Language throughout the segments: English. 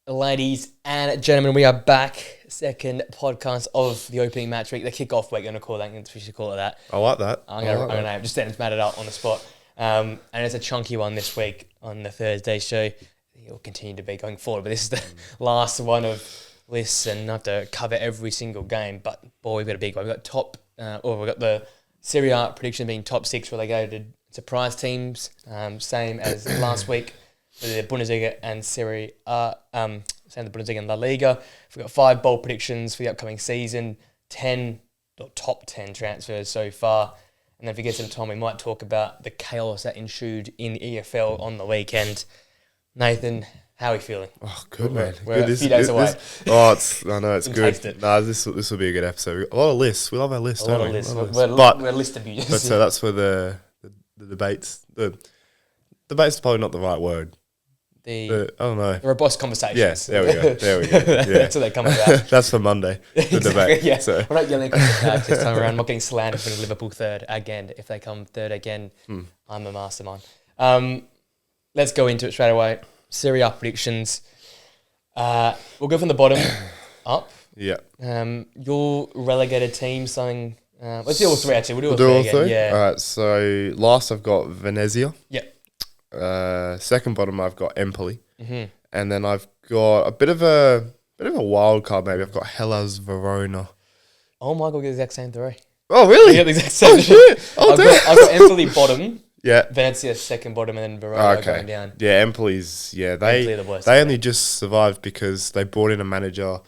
Ladies and gentlemen, we are back. Second podcast of the opening match week, the kickoff week. I'm going to call that. We should call it that. I like that. I'm going to name it. Just then it's matted up on the spot. And it's a chunky one this week on the Thursday show. It will continue to be going forward, but this is the last one of lists, and I have to cover every single game. But boy, we've got a big one. We've got we've got the Serie A prediction being top 6 relegated surprise teams, same as last week. For the Bundesliga and Serie A, same the Bundesliga and La Liga. We've got 5 bold predictions for the upcoming season, 10 top 10 transfers so far. And then if we get some time, we might talk about the chaos that ensued in EFL on the weekend. Nathan, how are you feeling? Oh, good, man. We're a few days away. I know, it's good. This will be a good episode. A lot of lists. We love our lists, don't we? We're list abusers. But so that's where the debates... The debate's probably not the right word. I don't know. The robust conversations. Yes, there we go. Yeah. That's what they come about. That's for Monday, the debate. Yeah. So. We're not yelling at this time around. I'm not getting slandered for Liverpool third again. If they come third again, I'm the mastermind. Let's go into it straight away. Serie A predictions. We'll go from the bottom up. Yeah. Your relegated team, something... let's do all three, actually. We'll do all three again. Yeah. All right, so last I've got Venezia. Yeah. Second bottom I've got Empoli, and then I've got a bit of a wild card. Maybe I've got Hellas Verona. Oh my god, we get the exact same three. Oh really? We get the exact same. Oh shit! I've got Empoli bottom. Yeah. Venezia second bottom, and then Verona going down. Yeah, Empoli's Empoli are the worst, they only just survived because they brought in a manager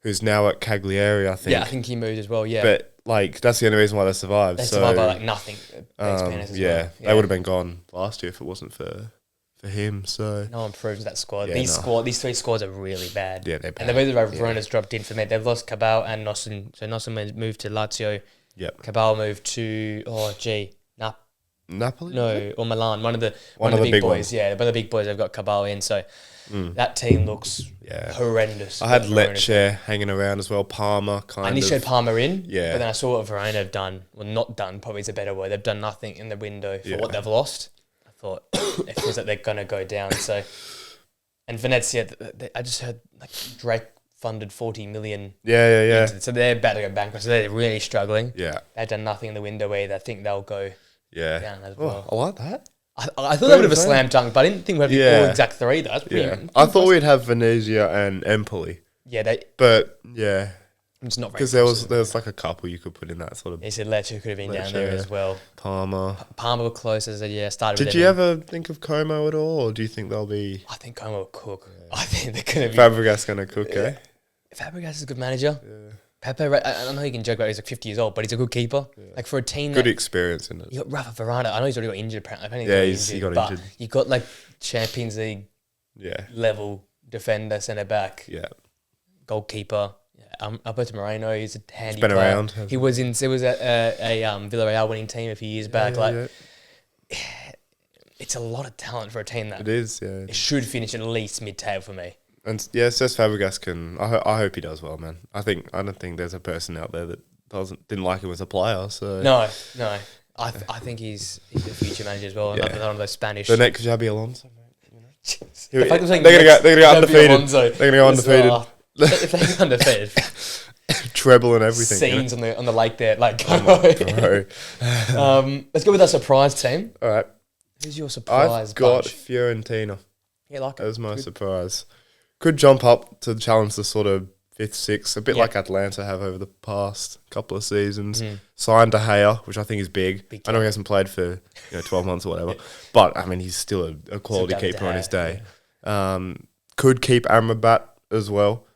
who's now at Cagliari, I think. Yeah, I think he moved as well. Yeah, but that's the only reason why they survived. They survived by nothing. Yeah, they would have been gone last year if it wasn't for him. So no one proves that squad. These three squads are really bad. Yeah, they're bad. And the way that Verona's dropped in for me, they've lost Cabal and Nosson. So Nosson moved to Lazio. Yep. Cabal moved to Napoli? No, or Milan. One of the big boys. Ones. Yeah, one of the big boys. They've got Cabal in. So that team looks horrendous. I had Lecce hanging around as well. Parma, I initially had Parma in. Yeah. But then I saw what Verona have done. Well, not done, probably is a better word. They've done nothing in the window for what they've lost. I thought it feels like they're going to go down. So, and Venezia, I just heard Drake funded 40 million. Yeah. So they're about to go bankrupt. So they're really struggling. Yeah. They've done nothing in the window either. I think they'll go down as well. I like that. I thought that would have a slam dunk, but I didn't think we'd have all exact three. Though. That's pretty I thought we'd have Venezia and Empoli. Yeah, but it's not very because there was like a couple you could put in that sort of. He said Lecce could have been down there as well. Parma were close as started. Did you ever think of Como at all, or do you think they'll be? I think Como will cook. Yeah. I think they're going to be. Fabregas going to cook, eh? Fabregas is a good manager. Yeah. Pepe, I know you can joke about he's 50 years old, but he's a good keeper. Yeah. Like for a team, good experience in it. You got Rafa Verona. I know he's already got injured. Apparently, he got injured. You got Champions League, level defender, centre back, goalkeeper. Alberto Moreno, he's a handy player. Been around. He was at a Villarreal winning team a few years back. It's a lot of talent for a team that it is. Yeah, it should finish at least mid-table for me. And Cesc Fabregas can. I hope he does well, man. I don't think there's a person out there that didn't like him as a player. So no. I think he's a future manager as well. Another one of those Spanish. The next Xabi Alonso, mate. They're going to go undefeated. They're going to go undefeated. If they go undefeated, treble and everything. Scenes on the lake there, bro. Let's go with our surprise team. All right. Who's your surprise? I've got Fiorentina. Yeah, like that was my surprise. Could jump up to challenge the sort of 5th, 6th, a bit like Atlanta have over the past couple of seasons. Signed De Gea, which I think is big. I know he hasn't played for 12 months or whatever, but I mean he's still a quality keeper on his day. Could keep Amrabat as well.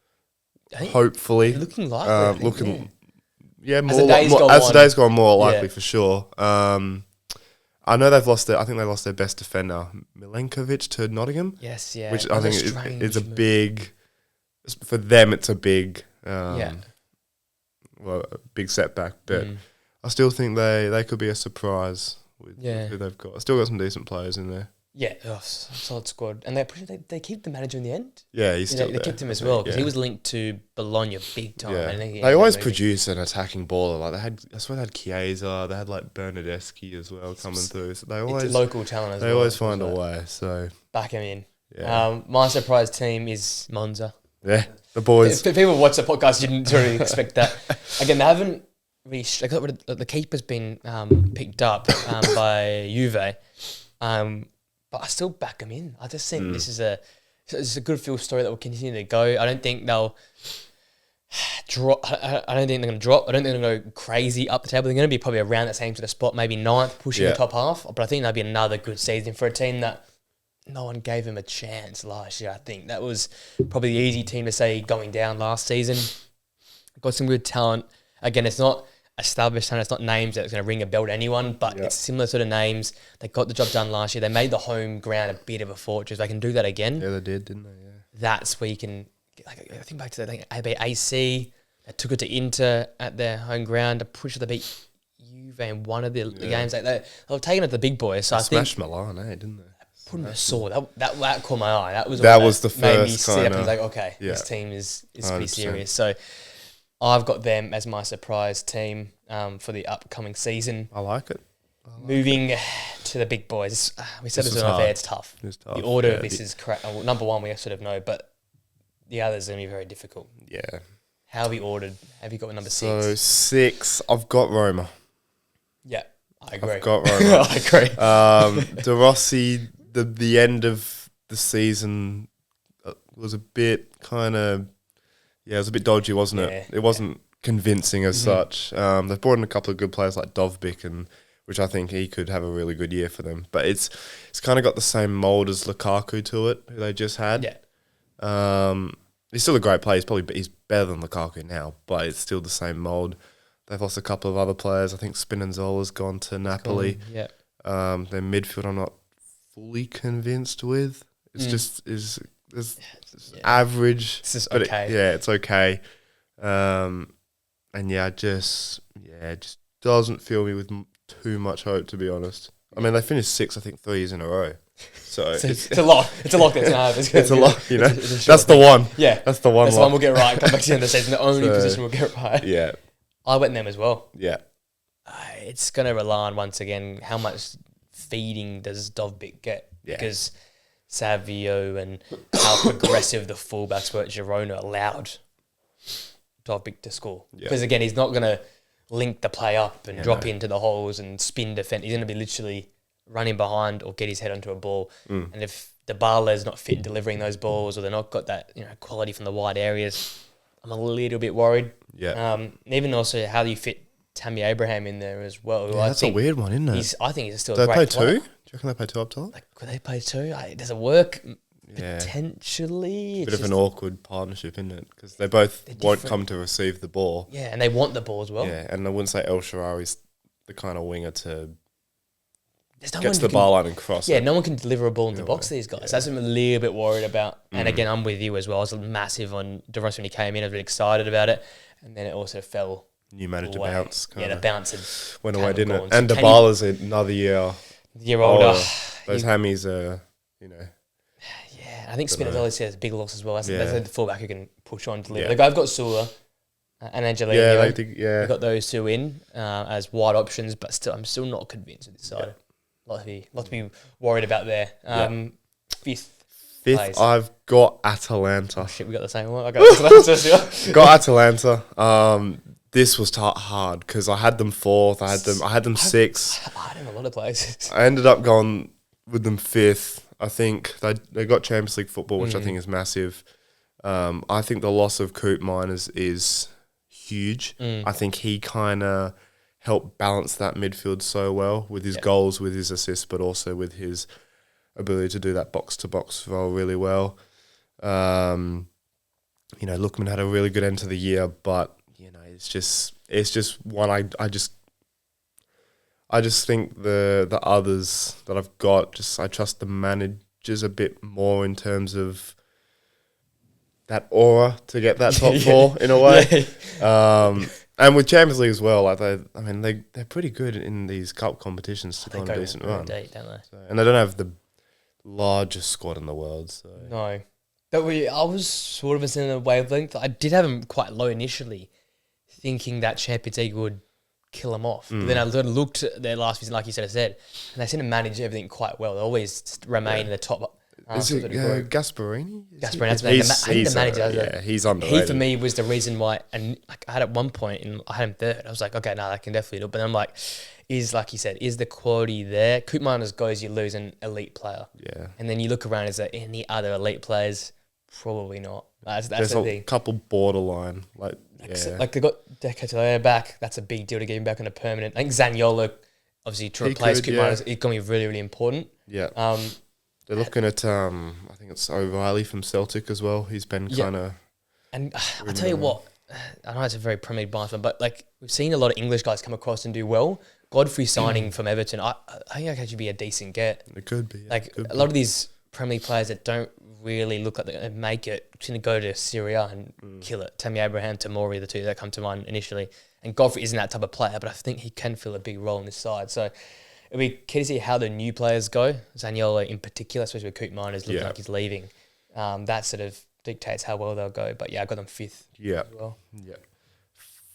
Hopefully, looking likely. As the days go on, more likely for sure. I know they've lost I think they lost their best defender, Milenkovic, to Nottingham. Yes, yeah. Which I think is a big, for them it's a big, a big setback. But I still think they could be a surprise with who they've got. I still got some decent players in there. Yeah, solid squad. And they keep the manager in the end. Yeah, he's still there. They kept him as well because he was linked to Bologna big time. Yeah. They always produce an attacking baller. I swear they had Chiesa, they had Bernardeschi as well coming through. So they always local talent as well. They always find a way. So back him in. Yeah. My surprise team is Monza. Yeah, the boys. If people watch the podcast, you didn't really expect that. Again, they haven't really. They got rid of, the keeper's been picked up by Juve, but I still back them in. I just think this is a good field story that will continue to go. I don't think they'll drop. I don't think they're going to drop. I don't think they're going to go crazy up the table. They're going to be probably around that same sort of spot, maybe ninth, pushing the top half. But I think that'll be another good season for a team that no one gave him a chance last year. I think that was probably the easy team to say going down last season. Got some good talent. Again, it's not established talent. It's not names that's going to ring a bell to anyone, but it's similar sort of names. They got the job done last year. They made the home ground a bit of a fortress. They can do that again. Yeah, they did, didn't they? Yeah. That's where you can. I think back to AC. They took it to Inter at their home ground. I'm pretty sure they beat Juve in one of the games. They were taking it to the big boys. So I think smashed Milan, didn't they? Put them a sore. That caught my eye. That was the first made me sit up and kinda, like, okay, this team is pretty serious. So I've got them as my surprise team for the upcoming season. I like it. Moving to the big boys. We said this on air. It's tough. The order of this is correct. Well, number one, we sort of know, but the others are going to be very difficult. Yeah. How have you ordered? Have you got number 6? So 6, I've got Roma. Yeah, I agree. I've got Roma. I agree. De Rossi, the end of the season was a bit kind of, it was a bit dodgy, wasn't it? It wasn't convincing as such. They've brought in a couple of good players like Dovbyk, which I think he could have a really good year for them. But it's kind of got the same mould as Lukaku to it, who they just had. Yeah. He's still a great player. He's better than Lukaku now, but it's still the same mould. They've lost a couple of other players. I think Spinazzola's gone to Napoli. Yeah. Their midfield I'm not fully convinced with. It's just is average. It's just okay. It's okay. And it just doesn't fill me with too much hope, to be honest. I mean, they finished 6, I think, 3 years in a row. So it's a lot. It's a lot that's going to happen. It's a lot, you know. That's the one. Yeah. That's the one. That's the one we'll get right. Come back to the end of the season. The only position we'll get right. Yeah. I went them as well. Yeah. It's going to rely on, once again, how much feeding does Dovbyk get? Yeah. Because Savio and how progressive the fullbacks were at Girona allowed Dovbyk to score. Because, again, he's not going to link the play up and drop into the holes and spin defend. He's going to be literally running behind or get his head onto a ball. And if Dybala's not fit delivering those balls, or they're not got that quality from the wide areas, I'm a little bit worried. Yeah. Even also how you fit Tammy Abraham in there as well. Yeah, that's a weird one, isn't it? I think he's still Do a they great play player. 2? Do you reckon they play 2 up top? Could they play 2? Does it work? Yeah. Potentially. Bit of an awkward partnership, isn't it? Because they both won't come to receive the ball. Yeah, and they want the ball as well. Yeah, and I wouldn't say El Shaarawy's the kind of winger to no get to the bar line and cross it. No one can deliver a ball in the box to these guys. That's what I'm a little bit worried about. And again, I'm with you as well. I was massive on De Rossi when he came in. I was really excited about it. And then it also fell New manager away. bounce. The bounce had went away, didn't it? So And Dybala's another year older. Those hammies are, Yeah, I think Spinazzola says big loss as well. That's the fullback who can push on, deliver. Yeah. The guy I've got Sula and Angelino. Yeah, We've got those 2 in as wide options, but still, I'm still not convinced of this side. Lot to be worried about there. 5th place. I've got Atalanta. Shit, we got the same one. I got Atalanta. Got Atalanta. This was hard because I had them 4th. I had them 6th. I had them a lot of places. I ended up going with them 5th. I think they got Champions League football, which I think is massive. I think the loss of Koopmeiners is huge. I think he kind of helped balance that midfield so well with his goals, with his assists, but also with his ability to do that box-to-box role really well. Lookman had a really good end to the year, but it's just one I just think the others that I've got, I trust the managers a bit more in terms of that aura to get that top 4 in a way. And with Champions League as well, they're pretty good in these cup competitions to go on a decent run. Deep, don't they? And they don't have the largest squad in the world. So. No. But I was sort of in a wavelength. I did have them quite low initially, thinking that Champions League would kill them off. But then I looked at their last season, like you said, and they seem to manage everything quite well. They always remain in the top Is it Gasparini? Gasparini, that's the name. I think the manager does it. Yeah, he's underrated. He, for me, was the reason why, and like, I had at one point, and I had him third. I was like, okay, no, I can definitely do it. But then I'm like, like you said, is the quality there? Koopmeiners goes, you lose an elite player. Yeah. And then you look around, is there any other elite players? Probably not. That's There's the a thing. couple borderline. Like they got Decathlon back. That's a big deal to get him back on a permanent. I think Zaniolo, obviously, to replace Koopmeiners, is going to be really, really important. Yeah. They're looking at, I think it's O'Reilly from Celtic as well. He's been kind of... And I'll tell you what, I know it's a very Premier League bias one, but like we've seen a lot of English guys come across and do well. Godfrey signing from Everton, I think that could actually be a decent get. It could be. Like a lot of these Premier League players that don't really look like they're going to make it, going to go to Serie A and kill it. Tammy Abraham, Tamori, the two that come to mind initially. And Godfrey isn't that type of player, but I think he can fill a big role in this side. So it'll be key to see how the new players go. Zaniolo in particular, especially with Koopmeiners looking like he's leaving. That sort of dictates how well they'll go. But yeah, I got them fifth as well. Yeah.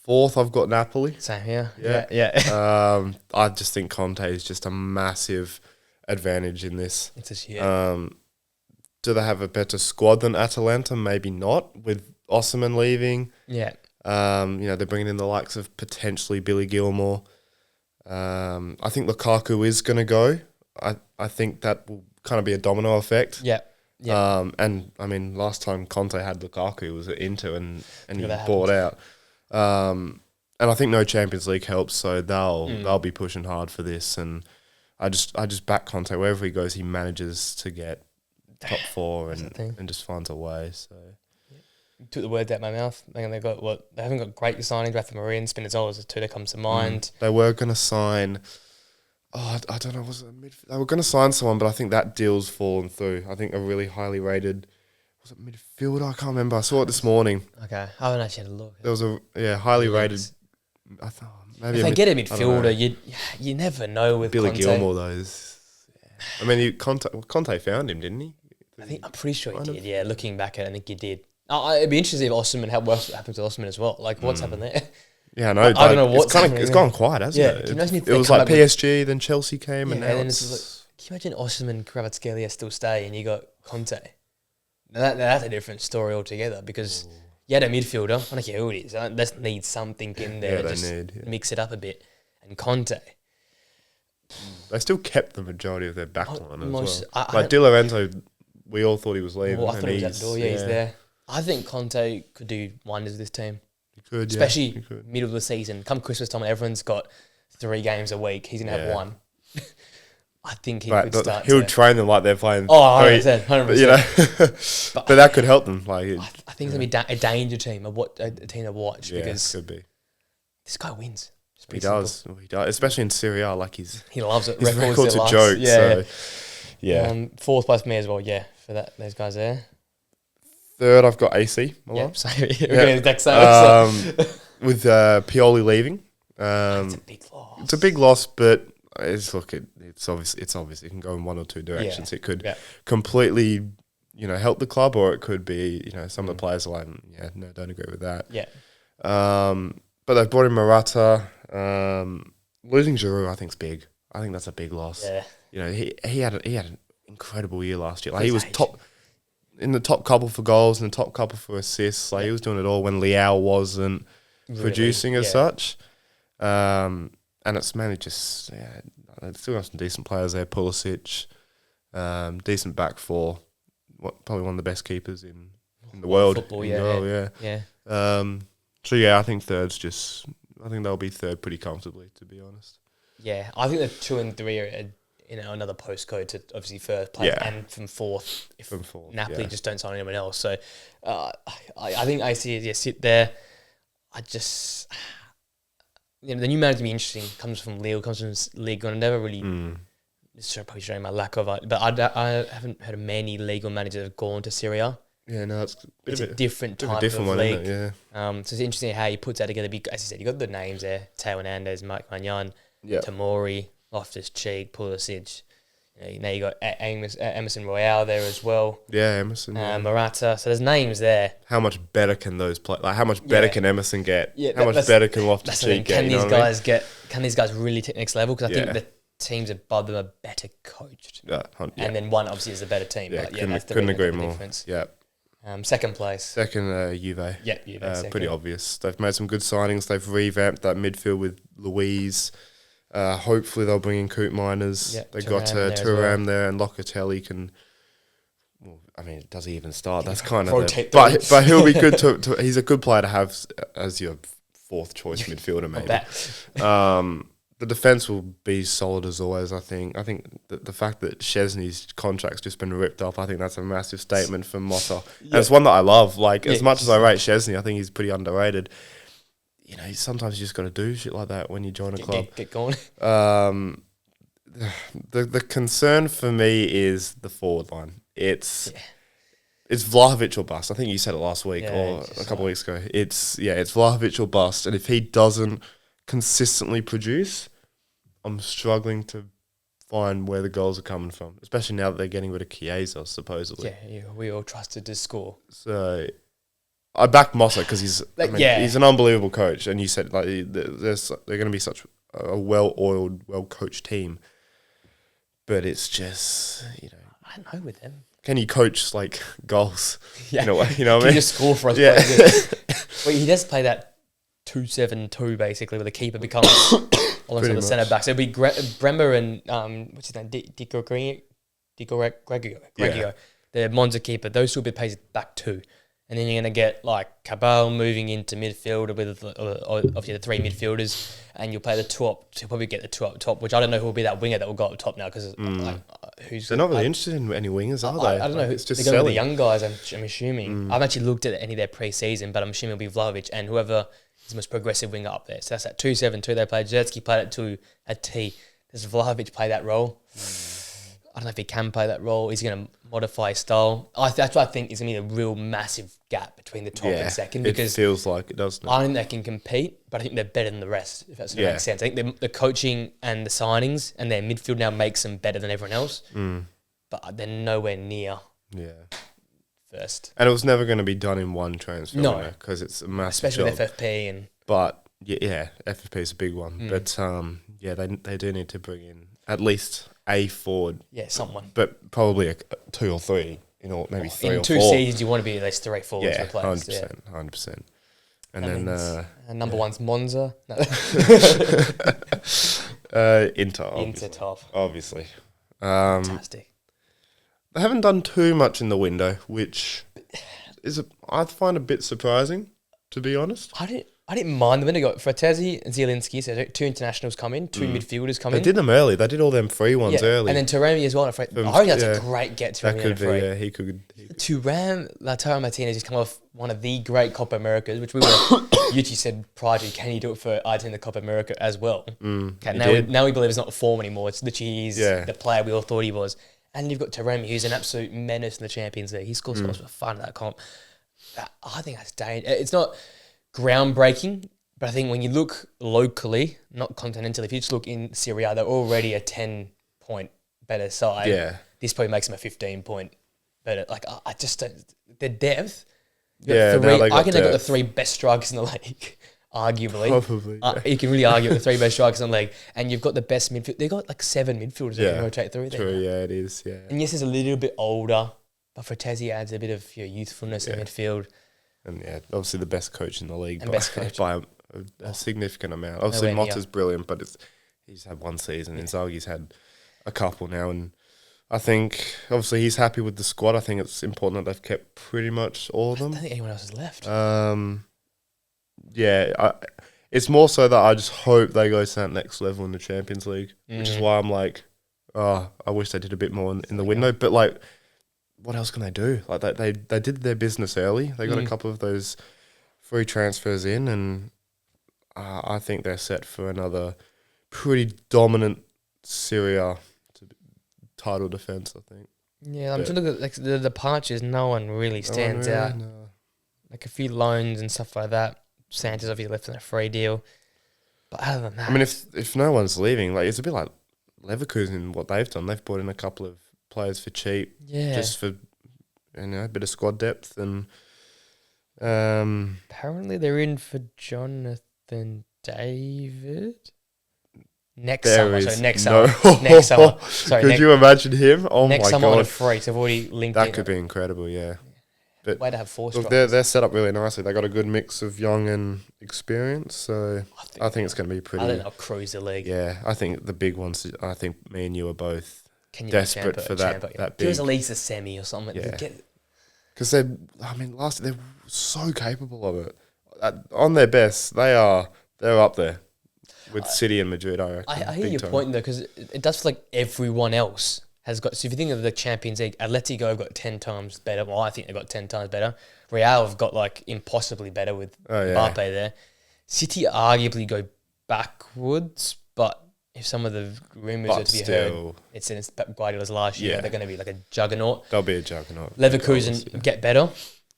Fourth, I've got Napoli. Same here. Yeah. I just think Conte is just a massive advantage in this. It's just huge. Do they have a better squad than Atalanta? Maybe not, with Osimhen leaving. Yeah. They're bringing in the likes of potentially Billy Gilmore. I think Lukaku is going to go. I think that will kind of be a domino effect. Yeah. And I mean, last time Conte had Lukaku was at Inter and he bought out. And I think no Champions League helps, so they'll be pushing hard for this. And I just back Conte wherever he goes. He manages to get top four and just finds a way. So took the words out of my mouth. They haven't got great signings. Rafa Maria and Spinazzola is the two that comes to mind. They were going to sign. I don't know. Was it they were going to sign someone, but I think that deal's fallen through. I think a really highly rated. Was it midfielder? I can't remember. I saw it this morning. Okay, I haven't actually had a look. There was a highly rated. I thought maybe if they get a midfielder, you never know with Billy Conte. Gilmore. I mean, Conte found him, didn't he? I'm pretty sure he did. Yeah, looking back at it, I think he did. It'd be interesting if Osimhen what happened to Osimhen as well. Like what's happened there? Yeah, I know. I don't know what's happening. It's gone quiet, hasn't it? Can you imagine if it was like PSG, then Chelsea came, and now it's... Can you imagine Osimhen, Kvaratskhelia still stay, and you got Conte? Now that's a different story altogether because you had a midfielder. I don't care who it is. They need something in there to just mix it up a bit. And Conte, they still kept the majority of their backline as well. Like Di Lorenzo, we all thought he was leaving. Well, I thought he was at the door. Yeah, he's there. I think Conte could do wonders with this team. He could, especially middle of the season. Come Christmas time, everyone's got 3 games a week. He's gonna have one. I think he could start. He'll train them like they're playing. 100%, 100%. But that could help them. Like I think it's gonna be a danger team, a team to watch because could be. This guy wins. He does, especially in Serie A. Like he loves it. His record's a joke. Yeah. Fourth place for me as well. Yeah, for those guys there. Third, I've got AC Milan. Yep, so we're getting the deck sale. With Pioli leaving, it's a big loss. It's a big loss, but it's obvious. It's obvious. It can go in one or two directions. It could completely, help the club, or it could be, some of the players are like, no, don't agree with that. Yeah. But they've brought in Morata. Losing Giroud, I think, is big. I think that's a big loss. Yeah. He had an incredible year last year. Like he was in the top couple for goals and the top couple for assists. Like he was doing it all when Leao wasn't producing as such. And it's mainly just they still have some decent players there. Pulisic, decent back four. Probably one of the best keepers in the world. Football, I think third's I think they'll be third pretty comfortably, to be honest. Yeah, I think the 2 and 3 are another postcode to obviously first place and from fourth. Napoli just don't sign anyone else. So I think AC sit there. The new manager to be interesting. Comes from Lille, comes from Ligue 1. I never really. Probably showing my lack of it, but I haven't heard of many legal managers that have gone to Serie A. Yeah, no, it's a different type of one, league. Isn't it? So it's interesting how he puts that together. As you said, you got the names there: Teo Hernandez, Mike Magnan, Tamori, Loftus-Cheek, Pulisic. Now you got Emerson Royale there as well. Yeah, Emerson. Morata. So there's names there. How much better can those play? Like, how much better can Emerson get? Yeah, how much better can Loftus-Cheek get? Can these guys really take next level? Because I think teams above them are better coached. Yeah. And then one obviously is a better team. Yeah, But yeah, that's the couldn't agree the more. difference. Yeah. Second place. Second, Juve. Yeah, Juve second. Pretty obvious. They've made some good signings. They've revamped that midfield with Louise. Hopefully they'll bring in Coop Miners. Yeah, They got Thuram there, and Locatelli can. Well, I mean, does he even start? That's kind of. But he'll be good to. He's a good player to have as your fourth choice midfielder, maybe. The defense will be solid as always. I think the fact that Szczesny's contract's just been ripped up, I think that's a massive statement from Motta. Yeah. And it's one that I love. Like as much as I rate Szczesny, I think he's pretty underrated. You know, sometimes you just got to do shit like that when you join a club. Get going. The concern for me is the forward line. It's Vlahovic or bust. I think you said it last week or a couple of weeks ago. It's Vlahovic or bust. And if he doesn't consistently produce, I'm struggling to find where the goals are coming from, especially now that they're getting rid of Chiesa, supposedly. Yeah, we all trusted to score. So I back Motta because he's an unbelievable coach, and you said like they're going to be such a well-oiled, well-coached team, but it's just I don't know with them. Can you coach like goals? Yeah, in a way, you know what I mean? Can you just score for us? Yeah. Well, he does play that 2-7-2 basically, where the keeper becomes alongside the centre backs. So it'll be Bremmer and what's his name, Dico Greggio, the Monza keeper. Those two will be placed back two, and then you're gonna get like Cabal moving into midfield with obviously the three midfielders, and you'll play the two up to probably get the two up top. Which I don't know who will be that winger that will go up top now because who's they're not really interested in any wingers, are they? I don't know. It's just they're going with the young guys. I'm assuming. I've actually looked at any of their pre-season, but I'm assuming it'll be Vlahovic and whoever is the most progressive winger up there. So that's at 2-7-2 they played. Zetsky played it at T. Does Vlahovic play that role? I don't know if he can play that role. He's going to modify his style. That's what I think is going to be a real massive gap between the top and second. Because it feels like it, doesn't it? I think they can compete, but I think they're better than the rest, if that sort of makes sense. I think the coaching and the signings and their midfield now makes them better than everyone else. But they're nowhere near first. And it was never going to be done in one transfer. No. Because it's a massive especially job. with FFP. But, FFP is a big one. But, they do need to bring in at least a forward. Yeah, someone. But probably a 2 or 3, maybe 3 or 4. In 2 seasons, you want to be at least 3 forwards replaced. 100%. And that then... number one's Monza. No. Inter, obviously. Inter top. Obviously. Fantastic. They haven't done too much in the window, which I find a bit surprising, to be honest. I didn't mind them. They got Fratesi and Zielinski, so 2 internationals come in, 2 midfielders come in. They did them early. They did all them free ones early. And then Turam as well. I think that's a great get, Turam. That could be, he could. Turam, Lautaro Martinez has come off one of the great Copa Americas, which we were, Yuchi said prior to, can he do it for Argentina the Copa America as well? Now we believe it's not form anymore. It's literally the player we all thought he was. And you've got Taremi, who's an absolute menace in the Champions League. He scores goals for fun at that comp. I think that's dangerous. It's not groundbreaking, but I think when you look locally, not continentally, if you just look in Serie A, they're already a 10-point better side. Yeah. This probably makes them a 15-point better. Like, I just don't... Their depth... I reckon they've got the 3 best strikers in the league, arguably. Probably. You can really argue with the 3 best strikers in the league. And you've got the best midfield. They've got like 7 midfielders that can rotate through there. True, it is, And yes, it's a little bit older, but Fratesi adds a bit of youthfulness in midfield. And obviously the best coach in the league by a significant amount. Obviously Motta's brilliant, but he's had one season. Inzaghi's had a couple now, and I think obviously he's happy with the squad. I think it's important that they've kept pretty much all of them. I don't think anyone else has left. It's more so that I just hope they go to that next level in the Champions League, which is why I'm like, I wish they did a bit more in the window. But like, what else can they do? Like they did their business early. They got a couple of those free transfers in, and I think they're set for another pretty dominant Serie A title defense. I think. Yeah, I'm just looking at like the departures. No one really stands out. No. Like a few loans and stuff like that. Santos obviously left on a free deal, but other than that, I mean, if no one's leaving, like it's a bit like Leverkusen. What they've done, they've brought in a couple of players for cheap, just for a bit of squad depth, and apparently they're in for Jonathan David. next There summer. is So next no- summer. Next summer. Sorry, Could you imagine him? Oh next my summer on a god, free. So I've already linked that in. could be incredible. Yeah, but Way to have 4 look, strikers. they're set up really nicely. They got a good mix of young and experience. So I think it's going to be pretty. I think they'll cruise the league. Yeah, I think the big ones. I think me and you are both Can you desperate for that Give big. us at least a semi or something. Yeah. Get, Because last they're so capable of it. On their best, they're up there with City and Madrid. I reckon. I hear big your time. point though, because it does feel like everyone else has got. So if you think of the Champions League, Atletico have got 10 times better. Well, I think they've got 10 times better. Real have got like impossibly better with Mbappe there. City arguably go backwards, but if some of the rumours are to be heard, it's in Pep Guardiola's last year. Yeah. They're going to be like a juggernaut. They'll be a juggernaut. Leverkusen get better.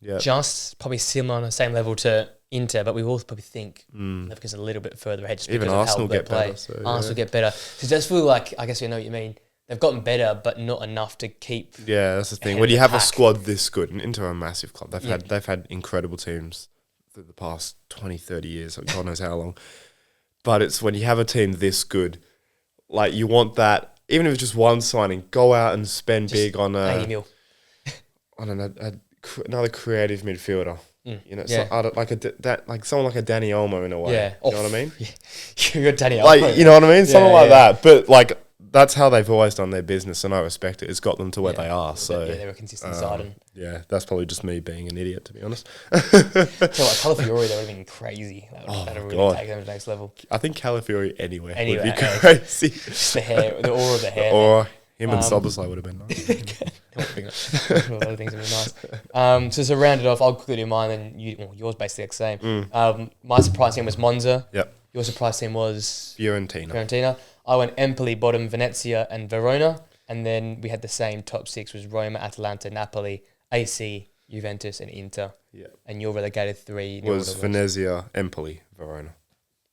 Yeah. Just probably similar on the same level to Inter, but we all probably think Leverkusen a little bit further ahead. Just Even because of Arsenal how they get play. better. So, Arsenal get better. So it does feel like, I guess you know what you mean. They've gotten better, but not enough to keep. Yeah, that's the thing. ahead When of you the have a pack. squad this good, and Inter are a massive club. Yeah. They've had incredible teams through the past 20, 30 years. God knows how long. But it's when you have a team this good, like you want that. Even if it's just one signing, go out and spend Just big on 80 mil. another creative midfielder. You know, Yeah. so, like someone like a Danny Olmo in a way. Yeah. You know what I mean? You're Danny Like, Alves. you know what I mean? Something Yeah, like yeah. that. But like that's how they've always done their business, and I respect it. It's got them to where they are. So yeah, they're a consistent side. And yeah, that's probably just me being an idiot, to be honest. tell you what, Calafiori, they would have been crazy. That would have really God. taken them to the next level. I think Calafiori anywhere would Anyway, be okay. crazy. Just the hair, the aura of the hair. Or him and Soboslai would have been nice. A lot of things would be nice. So to round it off, I'll quickly do mine, and yours basically the same. My surprise team was Monza. Yep. Your surprise team was Fiorentina. I went Empoli, bottom, Venezia, and Verona. And then we had the same top 6 was Roma, Atalanta, Napoli, AC, Juventus, and Inter. Yeah. And your relegated 3 Was Venezia, Empoli, Verona.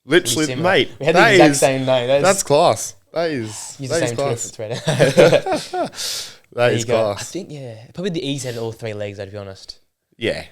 Literally, similar. mate. We had the exact same name. That's class. That is. Use That the is same class. Twitter thread. That There is you go. I class. think, probably the E's had all 3 legs, to be honest. Yeah.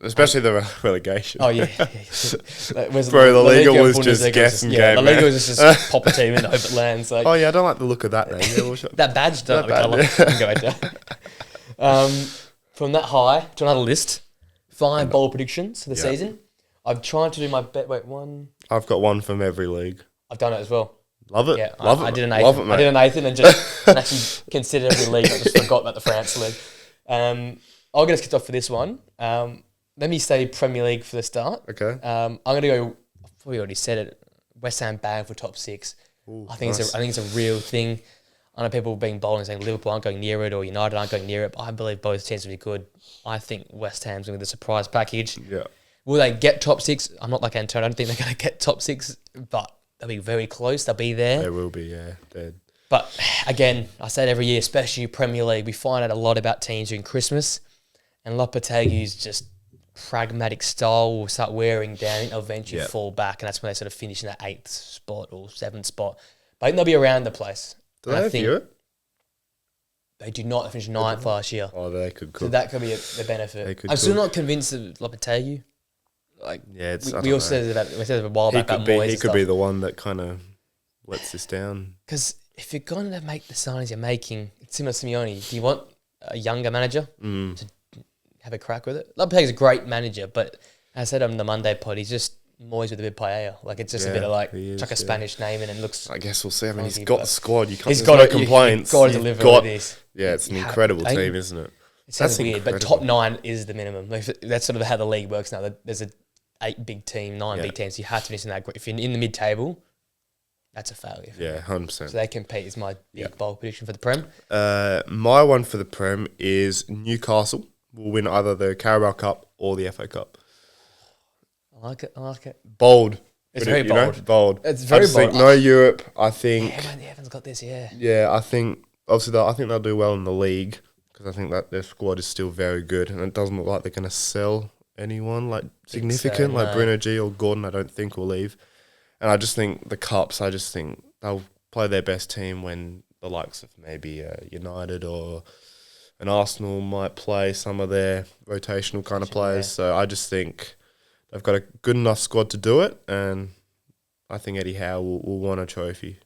Especially the relegation. Oh, yeah. Bro, the Liga was just guessing game. The Liga was just pop a team and hope it lands. Like, Oh yeah, I don't like the look of that name. Yeah, that badge, don't That like the colour. Go into. From that high to another list, 5 bold predictions for the season. I've tried to do my bet. Wait, one. I've got one from every league. I've done it as well. Love it. Yeah, Love it. I did an mate. Nathan. Love it, mate. I did an Nathan and just actually considered every league. I just forgot about the France league. I'll get us kicked off for this one. Let me say Premier League for the start. Okay. I'm going to go. I've probably already said it. West Ham bag for top 6. Ooh, I think nice. I think it's a real thing. I know people being bold and saying Liverpool aren't going near it or United aren't going near it, but I believe both teams will be good. I think West Ham's going to be the surprise package. Yeah. Will they get top 6? I'm not like Antonio. I don't think they're going to get top 6, but they'll be very close. They'll be there. They will be. Yeah. They're But again, I say it every year, especially Premier League, we find out a lot about teams during Christmas, and Lopetegui's just pragmatic style will start wearing down and eventually fall back, and that's when they sort of finish in that 8th spot or 7th spot. But I think they'll be around the place. Do they have Europe? They do not. They finished 9th last year. Oh, they could So cook. that could be the benefit. They could I'm still cook. not convinced of Lopetegui. Like, Yeah, it's. we all said it a while he back about could be. Moyes He and could be stuff. the one that kind of lets this down. Because if you're going to make the signings you're making, it's similar to Simeone, do you want a younger manager to have a crack with it? Lopetegui's a great manager, but as I said on the Monday pod, he's just Moyes with a bit of paella. Like, it's just a bit of like, he is, chuck a Spanish name in and looks... I guess we'll see. I mean, he's Honestly, got but the squad. You can't. He's There's got no to complaints. Got to You've deliver got- with this. Yeah, it's an Yeah, incredible I- team, isn't it? It sounds That's weird, but incredible. top 9 is the minimum. Like, that's sort of how the league works now. There's a 8 big team, 9 big teams. You have to finish in that group. If you're in the mid-table, that's a failure. Yeah, 100%. So they compete is my big bold prediction for the Prem. My one for the Prem is Newcastle will win either the Carabao Cup or the FA Cup. I like it. I like it. Bold. It's But very you know, bold. bold. It's very I just think bold. no Europe. I think. Yeah, man, Evan's got this, yeah. Yeah, I think obviously I think they'll do well in the league because I think that their squad is still very good and it doesn't look like they're going to sell anyone like significant like no. Bruno G or Gordon. I don't think will leave, and I just think the cups. I just think they'll play their best team when the likes of maybe United or an Arsenal might play some of their rotational kind of players. So I just think they've got a good enough squad to do it, and I think Eddie Howe will want a trophy.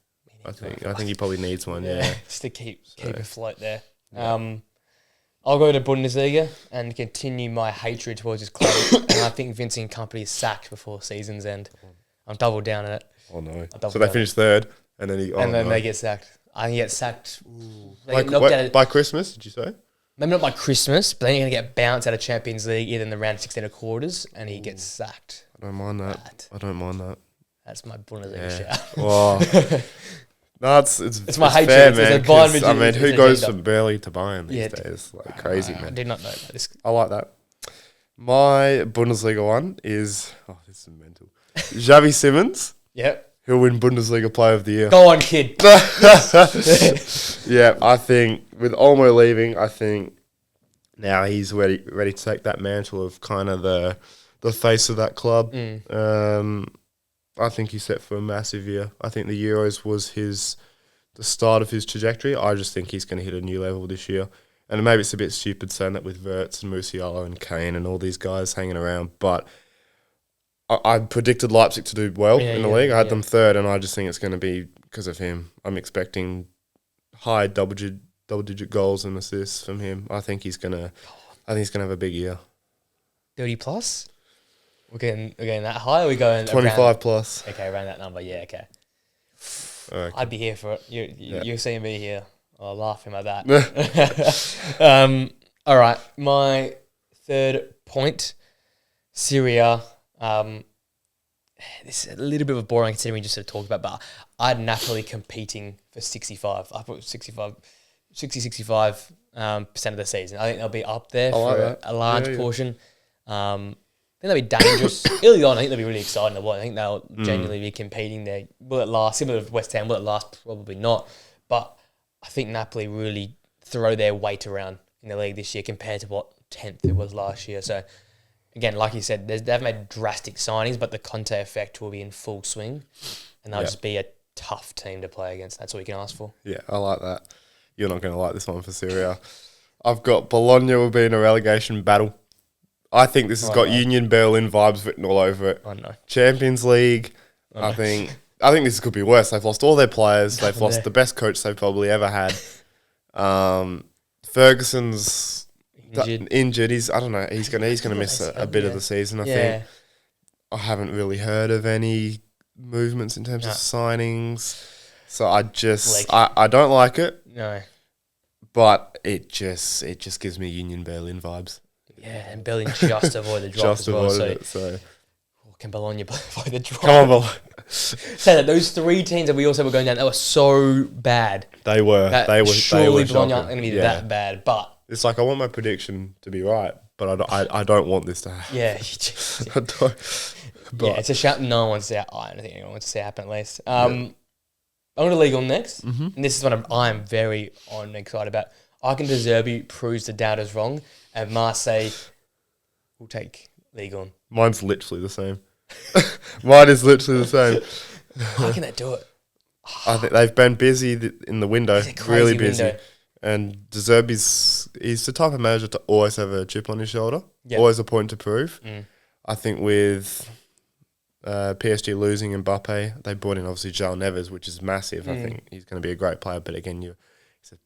I think he probably needs one. Yeah, just to keep afloat there. Yeah. I'll go to Bundesliga and continue my hatred towards this club. And I think Vincent Kompany is sacked before season's end. I'm double down on it. Oh no! So they finish third, and then they get sacked. I think he gets sacked. By Christmas, did you say? Maybe not by Christmas, but then you're going to get bounced out of Champions League either in the round 16 or quarters, and he gets sacked. I don't mind that. That's my Bundesliga shout. Wow. No, it's my hatred. Fair, man. Who goes from Burnley to Bayern these days? Like crazy, man. I did not know about this. I like that. My Bundesliga one is this is mental. Xavi Simons. Yep. He'll win Bundesliga Player of the Year. Go on, kid. Yeah, I think with Olmo leaving, I think now he's ready to take that mantle of kind of the face of that club. I think he's set for a massive year. I think the Euros was the start of his trajectory. I just think he's going to hit a new level this year. And maybe it's a bit stupid saying that with Wirtz and Musiala and Kane and all these guys hanging around, but I predicted Leipzig to do well in the league. I had them third, and I just think it's going to be because of him. I'm expecting high double-digit goals and assists from him. I think he's gonna have a big year. 30 plus? We're getting that high. Or are we going 25 plus? Okay, around that number. Yeah, okay. I'd be here for it. You're seeing me here. I'll laugh him at that. All right, my third point, Serie A. This is a little bit of a boring considering we just sort of talked about, but I had Napoli competing for 65. I put 65% of the season. I think they'll be up there for a large portion. I think they'll be dangerous. Early on, I think they'll be really exciting. I think they'll genuinely be competing there. Will it last? Similar to West Ham, will it last? Probably not. But I think Napoli really throw their weight around in the league this year compared to what 10th it was last year. So, again, like you said, they've made drastic signings, but the Conte effect will be in full swing, and they'll just be a tough team to play against. That's all you can ask for. Yeah, I like that. You're not going to like this one for Serie A. I've got Bologna will be in a relegation battle. I think this has got Union Berlin vibes written all over it. I know. Champions League. I think this could be worse. They've lost all their players. They've lost the best coach they've probably ever had. Ferguson's injured. I don't know. He's gonna miss a bit of the season. I think. I haven't really heard of any movements in terms of signings, so I don't like it. No, but it just gives me Union Berlin vibes. Yeah, and Berlin just avoided the drop as well. So can Bologna avoid the drop? Come on, Bologna. Say that those three teams that we also were going down, they were so bad. They were. Surely Bologna aren't going to be that bad, but it's like I want my prediction to be right, but I don't want this to happen. Yeah, I don't. But it's a shout. No one wants to say. I don't think anyone wants to see it happen at least. I'm going to league on next, and this is what I'm very excited about. I can De Zerbi proves the doubters wrong, and Marseille will take league on. Mine's literally the same. Mine is literally the same. How can they do it? I think they've been busy in the window, really busy. Window. And De Zerbi's he's the type of manager to always have a chip on his shoulder, always a point to prove. I think with PSG losing Mbappe, they brought in obviously João Neves, which is massive. I think he's going to be a great player, but again, he's a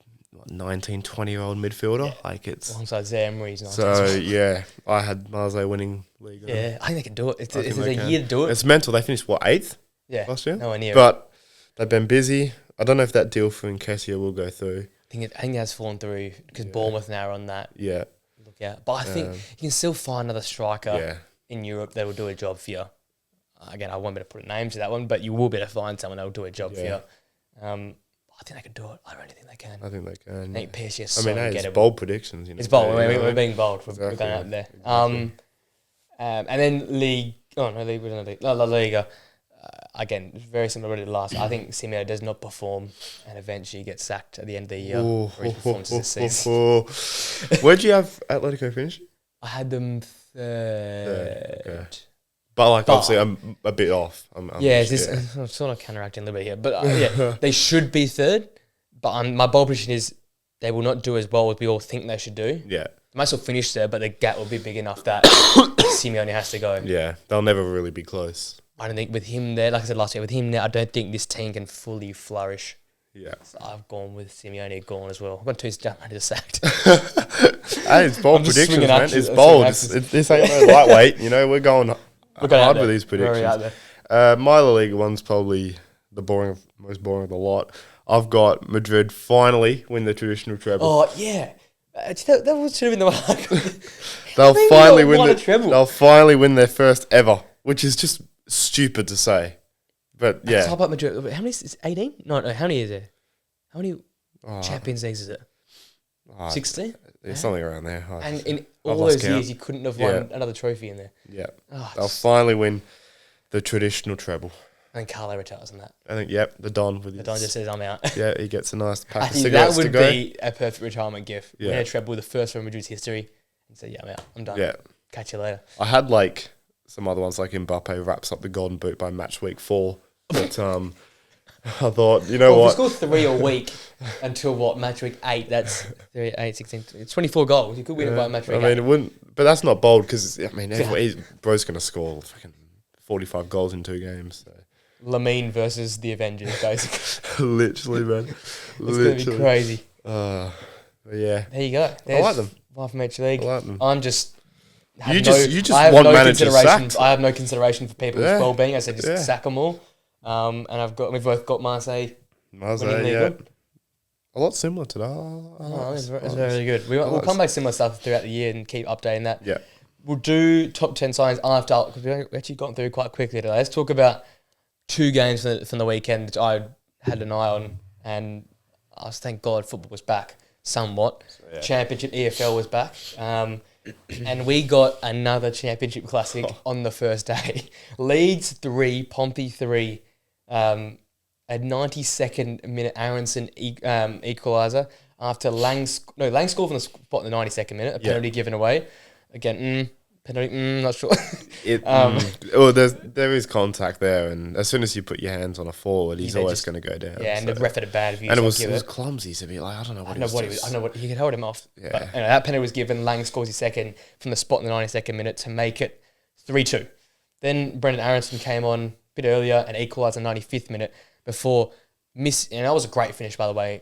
19, 20-year-old midfielder. Like it's alongside Zaire-Emery's 19. So I had Marseille winning league. Yeah, I think they can do it. It's a year to do it. It's mental. They finished 8th? Yeah, last year. Nowhere near. But they've been busy. I don't know if that deal for Nketiah will go through. I think it has fallen through because Bournemouth now are on that. Yeah. Look out. But I think you can still find another striker in Europe that will do a job for you. Again, I won't be able to put a name to that one, but you will be able to find someone that will do a job for you. I think they can do it. I really think they can. I think they can. I think PSG is so it's bold predictions. It's bold. We're being bold. We're going out there. Exactly. And then League. Oh, no, League. La Liga. Again, very similar to the last. I think Simeone does not perform and eventually gets sacked at the end of the year for his performances this season. Where'd you have Atletico finish? I had them third. Okay. But obviously I'm a bit off. I'm sort of counteracting a little bit here. But they should be third. But my bold prediction is they will not do as well as we all think they should do. Yeah. They might still finish there, but the gap will be big enough that Simeone has to go. Yeah, they'll never really be close. I don't think with him there, like I said last year, with him there, I don't think this team can fully flourish. Yeah. So I've gone with Simeone gone as well. I've got two managers sacked. Hey, it's bold predictions, man. It's bold. This ain't no lightweight. You know, we're going hard with these predictions. My La Liga one's probably the most boring of the lot. I've got Madrid finally win the traditional treble. Oh yeah, that should have been the one. They'll finally win their first ever, which is just stupid to say. But yeah, how about Madrid? How many is it? 18? No. How many is there? How many Champions Leagues is it? 16? There's something around there. And in all those years, you couldn't have won another trophy in there. Yeah, they'll finally win the traditional treble. And Carlo retires on that. I think, the Don. The Don just says, I'm out. Yeah, he gets a nice pack of cigarettes to go. That would be a perfect retirement gift. Yeah. Win a treble, the first from Madrid's history, and say, I'm out. I'm done. Yeah. Catch you later. I had some other ones like Mbappe wraps up the golden boot by match week 4. But I thought, you know what? If you score 3 a week until match week 8, that's 3, 8, 16, it's 24 goals. You could win it by match week 8. It wouldn't, but that's not bold because, bro's going to score fucking 45 goals in 2 games. So. Lamine versus the Avengers, basically. Literally, man. It's going to be crazy. But yeah. There you go. I like them. One from each league. I like them. I'm just... You just want managers sacked. I have no consideration for people's well-being. I said just sack them all. And we've both got Marseille winning League. A lot similar to that. It's very good. We'll come back similar stuff throughout the year and keep updating that. Yeah. We'll do top 10 signings after, because we actually got through quite quickly today. Let's talk about 2 games from the weekend which I had an eye on, and I was thank God football was back somewhat. So, Championship EFL was back. And we got another Championship Classic on the first day. Leeds 3, Pompey 3. A 92nd minute Aronson equaliser after Lang scored from the spot in the 92nd minute. A penalty given away. Again, penalty, not sure. There is contact there, and as soon as you put your hands on a forward, he's always going to go down. Yeah, and the ref had a bad view. And it was clumsy to be like, I don't know what he could hold him off. Yeah. But anyway, that penalty was given. Lang scores his second from the spot in the 92nd minute to make it 3-2. Then Brendan Aronson came on a bit earlier and equalised in the 95th minute before and that was a great finish, by the way.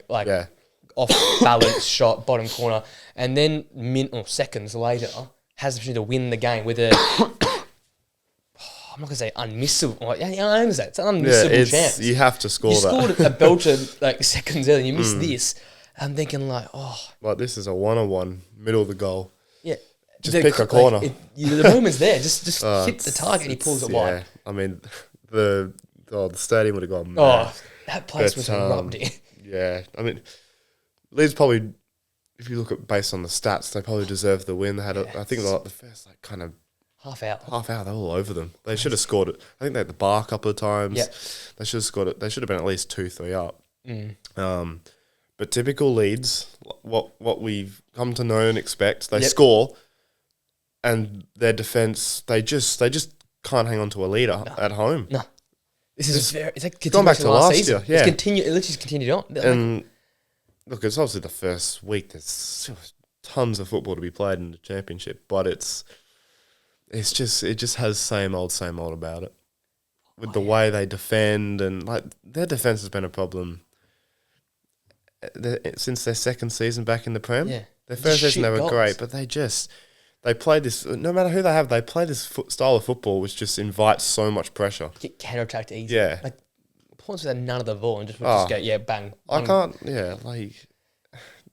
Off balance shot, bottom corner, and then seconds later has the opportunity to win the game with a. I'm not gonna say unmissable. I understand it's an unmissable chance. You have to score. You that. scored a belter seconds earlier. And you missed this. I'm thinking this is a 1-on-1 middle of the goal. Yeah, just pick a corner. The moment's there. Just hit the target. And he pulls it wide. I mean, the stadium would have gone mad. Oh, that place was erupting. Yeah, I mean, Leeds probably, if you look at based on the stats, they probably deserve the win. They had, I think, the first kind of half hour, they were all over them. They should have scored it. I think they had the bar a couple of times. Yeah. They should have scored it. They should have been at least 2-3 up. But typical Leeds, what we've come to know and expect, they score, and their defence, they just can't hang on to a leader at home. No. This is it's like going back to last season. Year. Yeah. It literally just continued on. And look, it's obviously the first week. There's tons of football to be played in the championship, but it just has same old about it. With the way they defend, and their defense has been a problem since their second season back in the Prem. Yeah. Their first season they were great, but they play this. No matter who they have, they play this style of football which just invites so much pressure. Get counter-attacked easy. Yeah. Points with none of the ball and just go, bang. I can't, there's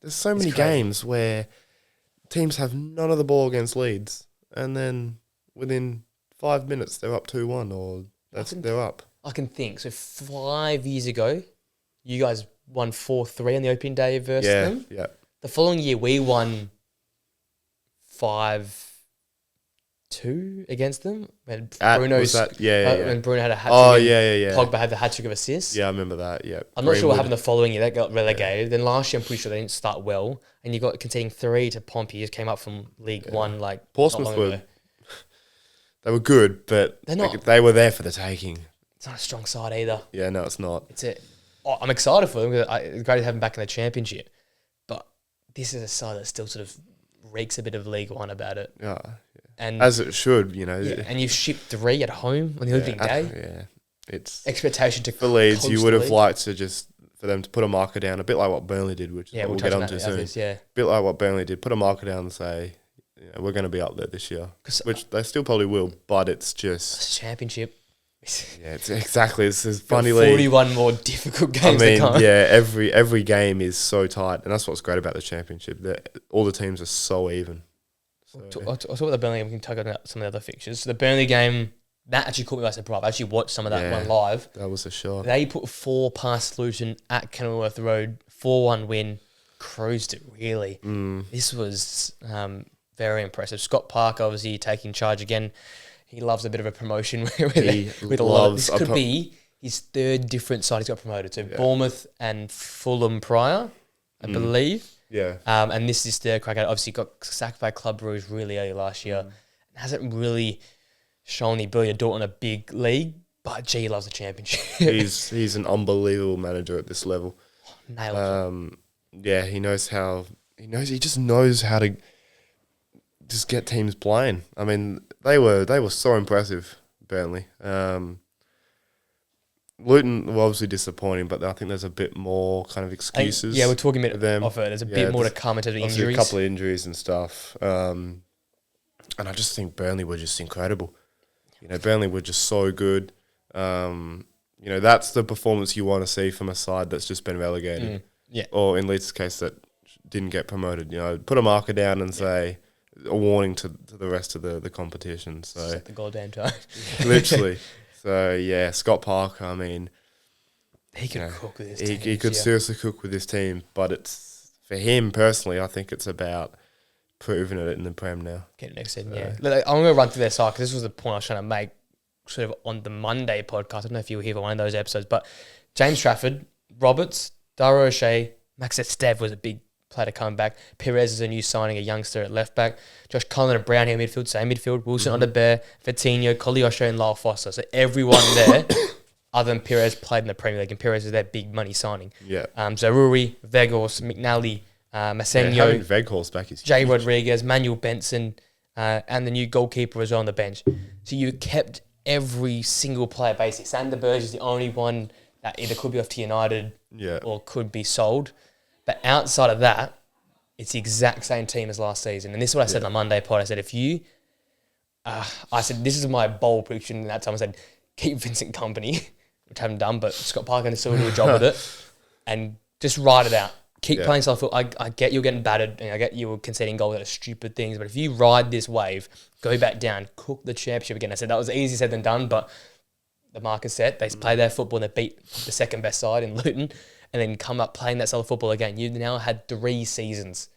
so many games where teams have none of the ball against Leeds, and then within 5 minutes they're up 2-1 or they're up. I can think. So 5 years ago, you guys won 4-3 on the opening day versus them. Yeah. The following year, we won 5-2 against them. When Bruno had a hat trick. Oh, yeah. Pogba had the hat trick of assists. Yeah, I remember that, yeah. I'm not sure what happened the following year. That got relegated. Then last year, I'm pretty sure they didn't start well. And you got conceding 3 to Pompey. You just came up from League One Portsmouth they were good, but they were there for the taking. It's not a strong side either. Yeah, no, it's not. I'm excited for them because it's great to have them back in the championship. But this is a side that still sort of reeks a bit of League One about it. Yeah. And as it should, you know. yeah, and you've shipped 3 at home on the opening day. Yeah, it's expectation to for Leeds. You would have league. liked to for them to put a marker down, a bit like what Burnley did, which is what we'll get onto soon. Yeah, A bit like what Burnley did, put a marker down and say, we're going to be up there this year, which they still probably will, but it's just it's a championship. Yeah, it's exactly. It's this funny league. 41 more difficult games. I mean, yeah, every game is so tight, and that's what's great about the championship. That all the teams are so even. So, I'll talk about the Burnley game. We can talk about some of the other fixtures. So the Burnley game, that actually caught me by surprise. I actually watched some of that one live. That was a shock. They put 4 past Luton at Kenilworth Road, 4-1 win, cruised it really. This was very impressive. Scott Parker obviously taking charge again. He loves a bit of a promotion with a lot. This could be his 3rd different side he's got promoted to. Bournemouth and Fulham prior, I believe. Yeah. And this is their crack at it. Obviously got sacked by Club Brugge really early last year. Hasn't really shown the ability to do it in a big league, but gee, he loves the championship. he's an unbelievable manager at this level. Nailed it. Yeah, he just knows how to just get teams playing. I mean, they were so impressive, Burnley. Luton were obviously disappointing, but I think there's a bit more kind of excuses. We're talking about them. There's a bit more to come in terms of injuries. A couple of injuries and stuff. And I just think Burnley were just incredible. Burnley were just so good. That's the performance you want to see from a side that's just been relegated. Or in Leeds' case, that didn't get promoted. Put a marker down and say a warning to the rest of the competition. So set the goddamn time. Literally. So, yeah, Scott Parker, I mean... He could cook with this team. He could seriously cook with this team, but it's... For him, personally, I think it's about proving it in the Prem now. Get next season, yeah. Look, I'm going to run through their side, because this was the point I was trying to make sort of on the Monday podcast. I don't know if you were here for one of those episodes, but James Trafford, Roberts, Dara O'Shea, Max Stev was a big player to come back. Perez is a new signing, a youngster at left back. Josh Cullen and Brown here midfield, same midfield. Wilson, Underbear, Vitinho, Koleosho and Lyle Foster. So everyone there, other than Perez, played in the Premier League, and Perez is their big money signing. Yeah. So Ruri, Vegas, McNally, Masenio, having Veghorst back is Jay huge. Rodriguez, Manuel Benson, and the new goalkeeper as well on the bench. So you kept every single player basic. Sander Berge is the only one that either could be off to United or could be sold. But outside of that, it's the exact same team as last season. And this is what I said on the Monday pod. I said, this is my bold prediction. And that time I said, keep Vincent Kompany, which I haven't done, but Scott Parker can still do a job with it. And just ride it out. Keep playing self. I get you're getting battered, and I get you were conceding goals that are stupid things. But if you ride this wave, go back down, cook the championship again. I said that was easier said than done, but the mark is set. They play their football and they beat the second best side in Luton, and then come up playing that style of football again. You've now had 3 seasons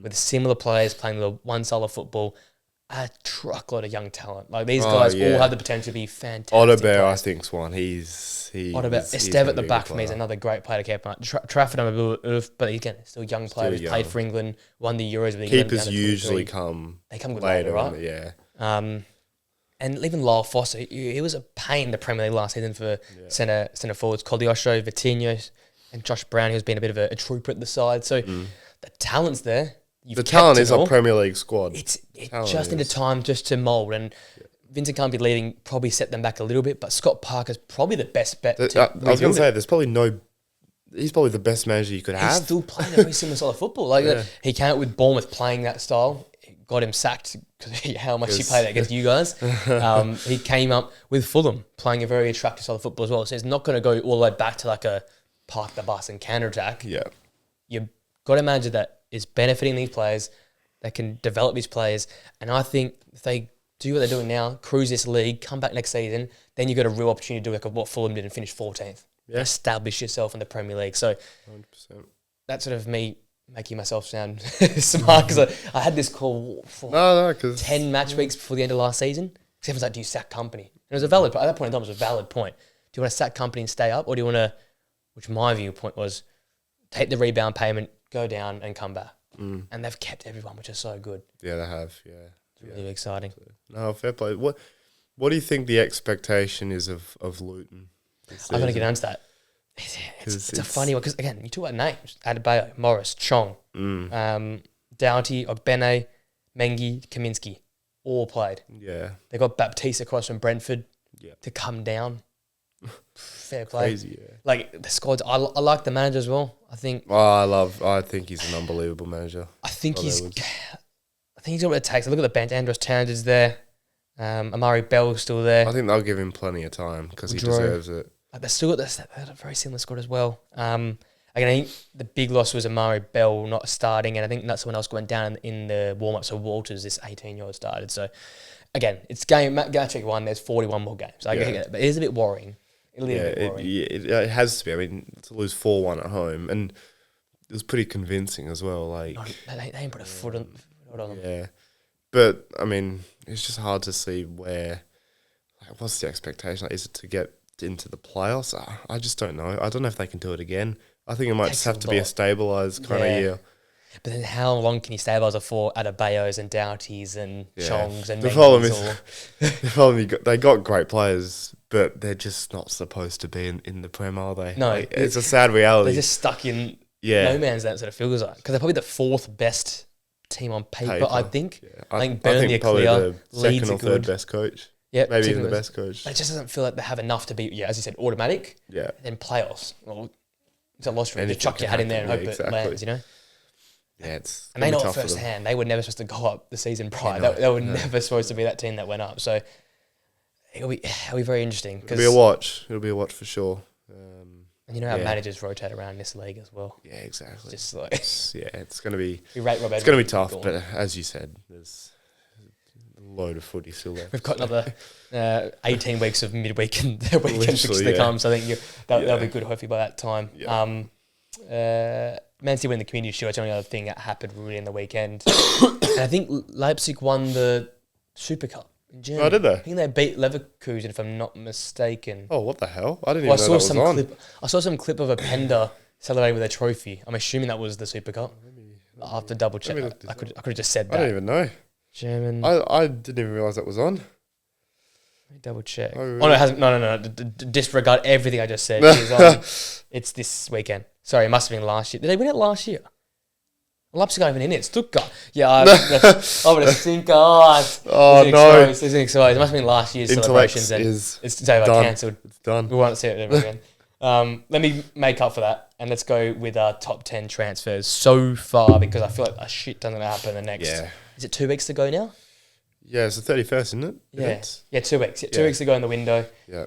with similar players playing the one style of football. A truckload of young talent. Like these guys all have the potential to be fantastic. Otterbear, I think's one. Esteve at the back for me is another great player to keep on. Trafford, I'm a bit but again, still young player who's played for England, won the Euros with England. Keepers usually come. They come good later, right? Yeah. And even Lyle Foster, he was a pain in the Premier League last season for centre forwards. Koleosho, Vitinho, and Josh Brown, who's been a bit of a trooper at the side. So the talent's there. The talent is a Premier League squad. It's just into time just to mould. And Vincent Kompany leaving probably set them back a little bit, but Scott Parker's probably the best bet. I was going to say, he's probably the best manager you could have. He's still playing a very similar style of football. He came out with Bournemouth playing that style. It got him sacked because how much he played against you guys. He came up with Fulham playing a very attractive style of football as well. So it's not going to go all the way back to like a park the bus and counter-attack. Yeah. You've got a manager that is benefiting these players, that can develop these players. And I think if they do what they're doing now, cruise this league, come back next season, then you've got a real opportunity to do like what Fulham did and finish 14th. Yeah. Establish yourself in the Premier League. So 100%. That's sort of me making myself sound smart because I had this call for 10 match weeks before the end of last season. Because everyone's like, do you sack Kompany? And it was a valid, at that point in time, it was a valid point. Do you want to sack Kompany and stay up, or do you want to, which my viewpoint was, take the rebound payment, go down and come back. And they've kept everyone, which is so good. Yeah, they have. Yeah, it's really exciting. No, fair play. What do you think the expectation is of Luton? I'm going to get onto that. It's a funny one because again, you talk about names: Adebayo, Morris, Chong, Doughty, Ogbene, Mengi, Kaminsky. all played. Yeah. They got Baptiste across from Brentford Yeah. to come down. Fair play. Crazy, yeah. Like the squad, I like the manager as well. I think I think he's an unbelievable manager. I think he's got what it takes. I look at the bench. Andros Townsend's there. Amari Bell's still there. I think they'll give him plenty of time because he Drew. deserves it. Like they've still got this. They had a very similar squad as well. Again, I think the big loss was Amari Bell not starting, and I think that's someone else went down in the warm up. So Walters, this 18-year-old, started. So again, it's game week 1. There's 41 more games. I get it, but it is a bit worrying. It has to be. I mean, to lose 4-1 at home, and it was pretty convincing as well. Like they didn't put a foot on them. Yeah, but I mean, it's just hard to see where. Like, what's the expectation? Like, is it to get into the playoffs? I just don't know. I don't know if they can do it again. I think it might just have to be a stabilised kind of year. But then how long can you stabilise it for Adebayos and Doughties and Chongs and the problem is they got great players, but they're just not supposed to be in the Prem, are they? No. Like, it's a sad reality. They're just stuck in no man's land, sort of feels like. Because they're probably the 4th best team on paper. I think. Yeah. I think Burnley are clear. The second or third best coach. Yeah, maybe even the best coach. It just doesn't feel like they have enough to be, as you said, automatic. Yeah. And then playoffs. Well, it's a loss for them. Just chuck your hat in there and hope it lands, you know? Yeah, it's and they know it firsthand. They were never supposed to go up the season prior. They were never supposed to be that team that went up. So it'll be very interesting. It'll be a watch. It'll be a watch for sure. And you know how managers rotate around this league as well. Yeah, exactly. Just like it's going to be. It's going to be tough, but as you said, there's a load of footy still left. We've got another 18 weeks of midweek and weekend fixes to come. So I think that'll be good. Hopefully by that time. Yeah. Man City win the Community Shield. It's the only other thing that happened really in the weekend. And I think Leipzig won the Super Cup in Germany. Oh, did they? I think they beat Leverkusen, if I'm not mistaken. Oh, what the hell? I didn't even know that was on. I saw some clip of a Pender celebrating with a trophy. I'm assuming that was the Super Cup. I'll have to double check. I could have just said that. I don't even know. German. I didn't even realise that was on. Let me double check. Oh, really? No, it hasn't. No. Disregard everything I just said. It's this weekend. Sorry, it must have been last year. Did they win it last year? Leipzig aren't even in it. Stuttgart. Yeah, I'm going to think. Oh, no. It's exposed. It must have been last year's celebrations. And it's over. Cancelled. It's done. We won't see it ever again. Let me make up for that, and let's go with our top 10 transfers so far, because I feel like a shit ton going to happen in the next. Yeah. Is it 2 weeks to go now? Yeah, it's the 31st, isn't it? Yeah, 2 weeks. 2 weeks to go in the window. Yeah.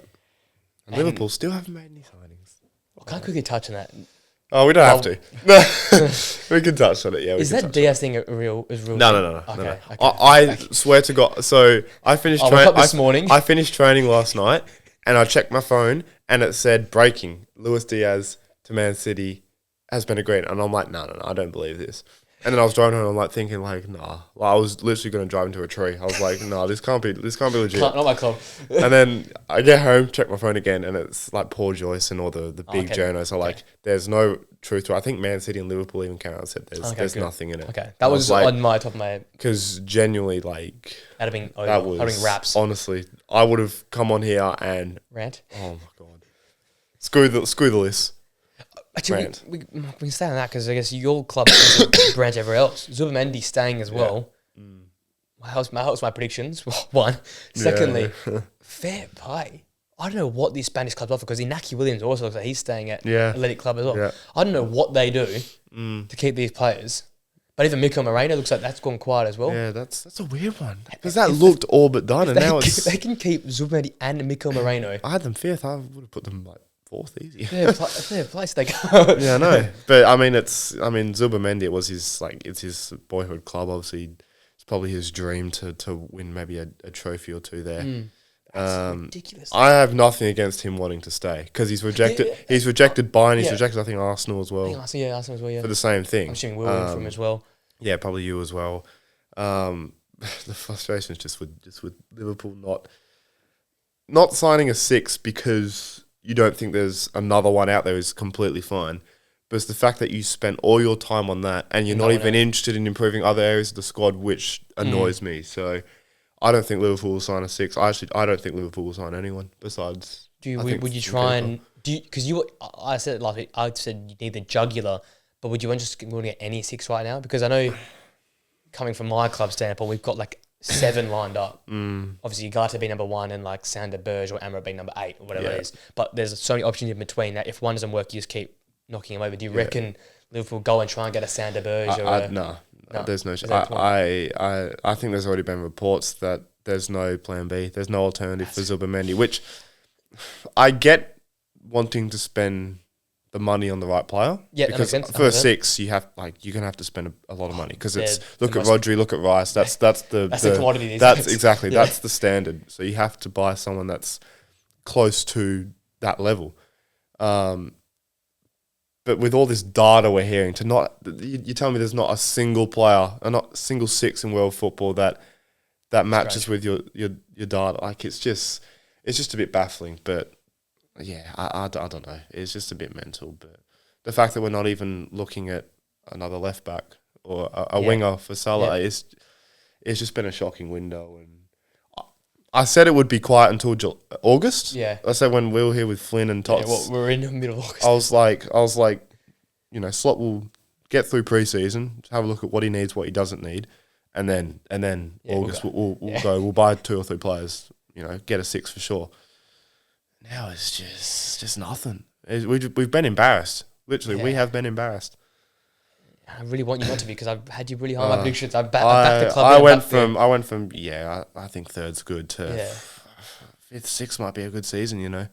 And Liverpool still haven't made any signings. I can't quickly touch on that. Oh, we don't have to. We can touch on it, yeah. Is that Diaz thing real? No. Okay. I swear to God. So I finished this morning. I finished training last night, and I checked my phone, and it said breaking: Luis Diaz to Man City has been agreed. And I'm like, no, I don't believe this. And then I was driving home, I'm like thinking, like, nah. Like, I was literally going to drive into a tree. I was like, nah, this can't be legit. Not my club. And then I get home, check my phone again, and it's like Paul Joyce and all the big journos are like, there's no truth to it. I think Man City and Liverpool even came out and said there's nothing in it. Okay, that was like, on my top of my head. Because genuinely, like, that'd have been raps. Honestly, I would have come on here and rant. Oh my God, screw the list. Actually, we can stay on that because I guess your club branch everywhere else. Zubimendi staying as well. Yeah. My predictions. One. Secondly, fair play. I don't know what these Spanish clubs offer, because Inaki Williams also looks like he's staying at Athletic Club as well. Yeah. I don't know what they do to keep these players. But even Mikel Moreno looks like that's gone quiet as well. Yeah, that's a weird one. Because that looked all but done, and now they can keep Zubimendi and Mikel Moreno. I had them fifth. I would have put them like fourth easy. Fair place they go. Yeah, I know. But I mean, Zubimendi, it's his boyhood club. Obviously, it's probably his dream to win maybe a trophy or two there. That's ridiculous. I have nothing against him wanting to stay, because he's rejected. He's rejected Bayern. He's rejected, I think, Arsenal as well. Arsenal as well. Yeah, for the same thing. I'm assuming William from as well. Yeah, probably you as well. The frustration is just with Liverpool not signing a six because you don't think there's another one out there is completely fine. But it's the fact that you spent all your time on that and you're not even interested in improving other areas of the squad, which annoys me. So I don't think Liverpool will sign a six. I don't think Liverpool will sign anyone besides. Would you try and because I said it last week. I said you need the jugular, but would you want to get any six right now? Because I know, coming from my club standpoint, we've got like 7 lined up. Obviously, Ugarte be number 1 and like Sander Berge or Amra be number 8 or whatever it is. But there's so many options in between that if one doesn't work, you just keep knocking them over. Do you reckon Liverpool go and try and get a Sander Berge? No, there's no. I think there's already been reports that there's no plan B. There's no alternative for Zubimendi, which I get wanting to spend the money on the right player. Yeah, because that makes sense. for a 6, you're gonna have to spend a lot of money because it's look at Rodri, look at Rice. That's the commodity. That's exactly that's the standard. So you have to buy someone that's close to that level. But with all this data we're hearing, you tell me there's not a single player, or not a single 6 in world football that matches with your data. Like it's just a bit baffling. But yeah, I don't know. It's just a bit mental. But the fact that we're not even looking at another left back or a winger for Salah it's just been a shocking window. And I said it would be quiet until August. Yeah, I said when we were here with Flynn and Tots. Yeah, well, we're in the middle of August. I was like, Slot will get through pre-season, have a look at what he needs, what he doesn't need, and then August we'll go. We'll buy 2 or 3 players. Get a 6 for sure. Now it's just nothing. We've been embarrassed. Literally, we have been embarrassed. I really want you not to be because I've had you really high on my predictions. I backed the club. I went from I think 3rd's good to 5th, 6th might be a good season. I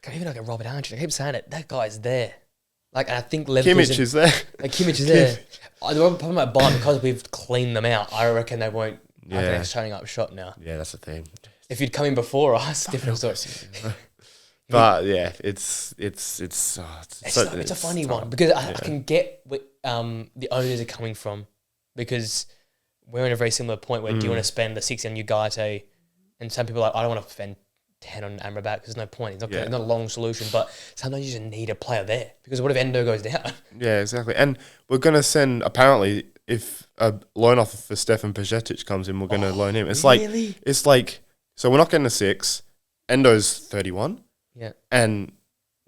can't even look at Robert Andrews. I keep saying it. That guy's there. And I think Kimmich is there. Kimmich is there. The problem about Bayern, because we've cleaned them out, I reckon they won't. I think they're shutting up shop now. Yeah, that's the thing. If you'd come in before us, different story. But yeah, it's a funny one because I can get where the owners are coming from because we're in a very similar point where do you want to spend the 60 on Ugarte, and some people are like, I don't want to spend 10 on Amrabat because there's no point. It's not a long solution, but sometimes you just need a player there because what if Endo goes down? Yeah, exactly. And we're going to send, apparently, if a loan offer for Stefan Pejetic comes in, we're going to loan him. It's really? So we're not getting a 6. Endo's 31. Yeah. And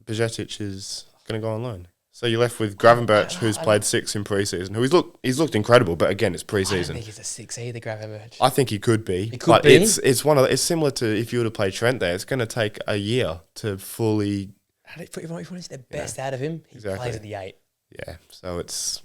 Pejetic is going to go on loan. So you're left with Gravenberch, who's played 6 in pre-season, he's looked incredible, but again, it's pre-season. I don't think he's a 6 either, Gravenberch. I think he could be. It's similar to if you were to play Trent there. It's going to take a year to fully. If you want to see the best out of him, he plays at the 8. Yeah, so it's.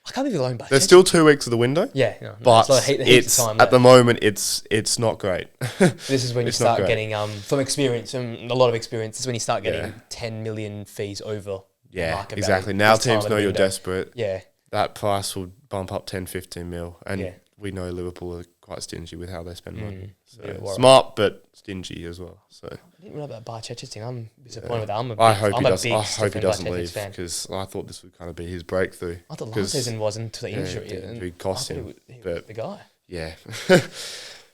I can't believe you're loaned back. There's still 2 weeks of the window. Yeah, but at the moment it's not great. This is when you start getting from experience, from a lot of experience. This is when you start getting 10 million fees over. Yeah, exactly. Now teams know you're desperate. Yeah. That price will bump up 10, 15 mil. And we know Liverpool are quite stingy with how they spend money. So smart, but stingy as well. So I didn't know about Barchechi's thing. I'm disappointed with that. I hope he doesn't leave because I thought this would kind of be his breakthrough. I thought last season wasn't until the injury. Injury cost him. But the guy. Yeah.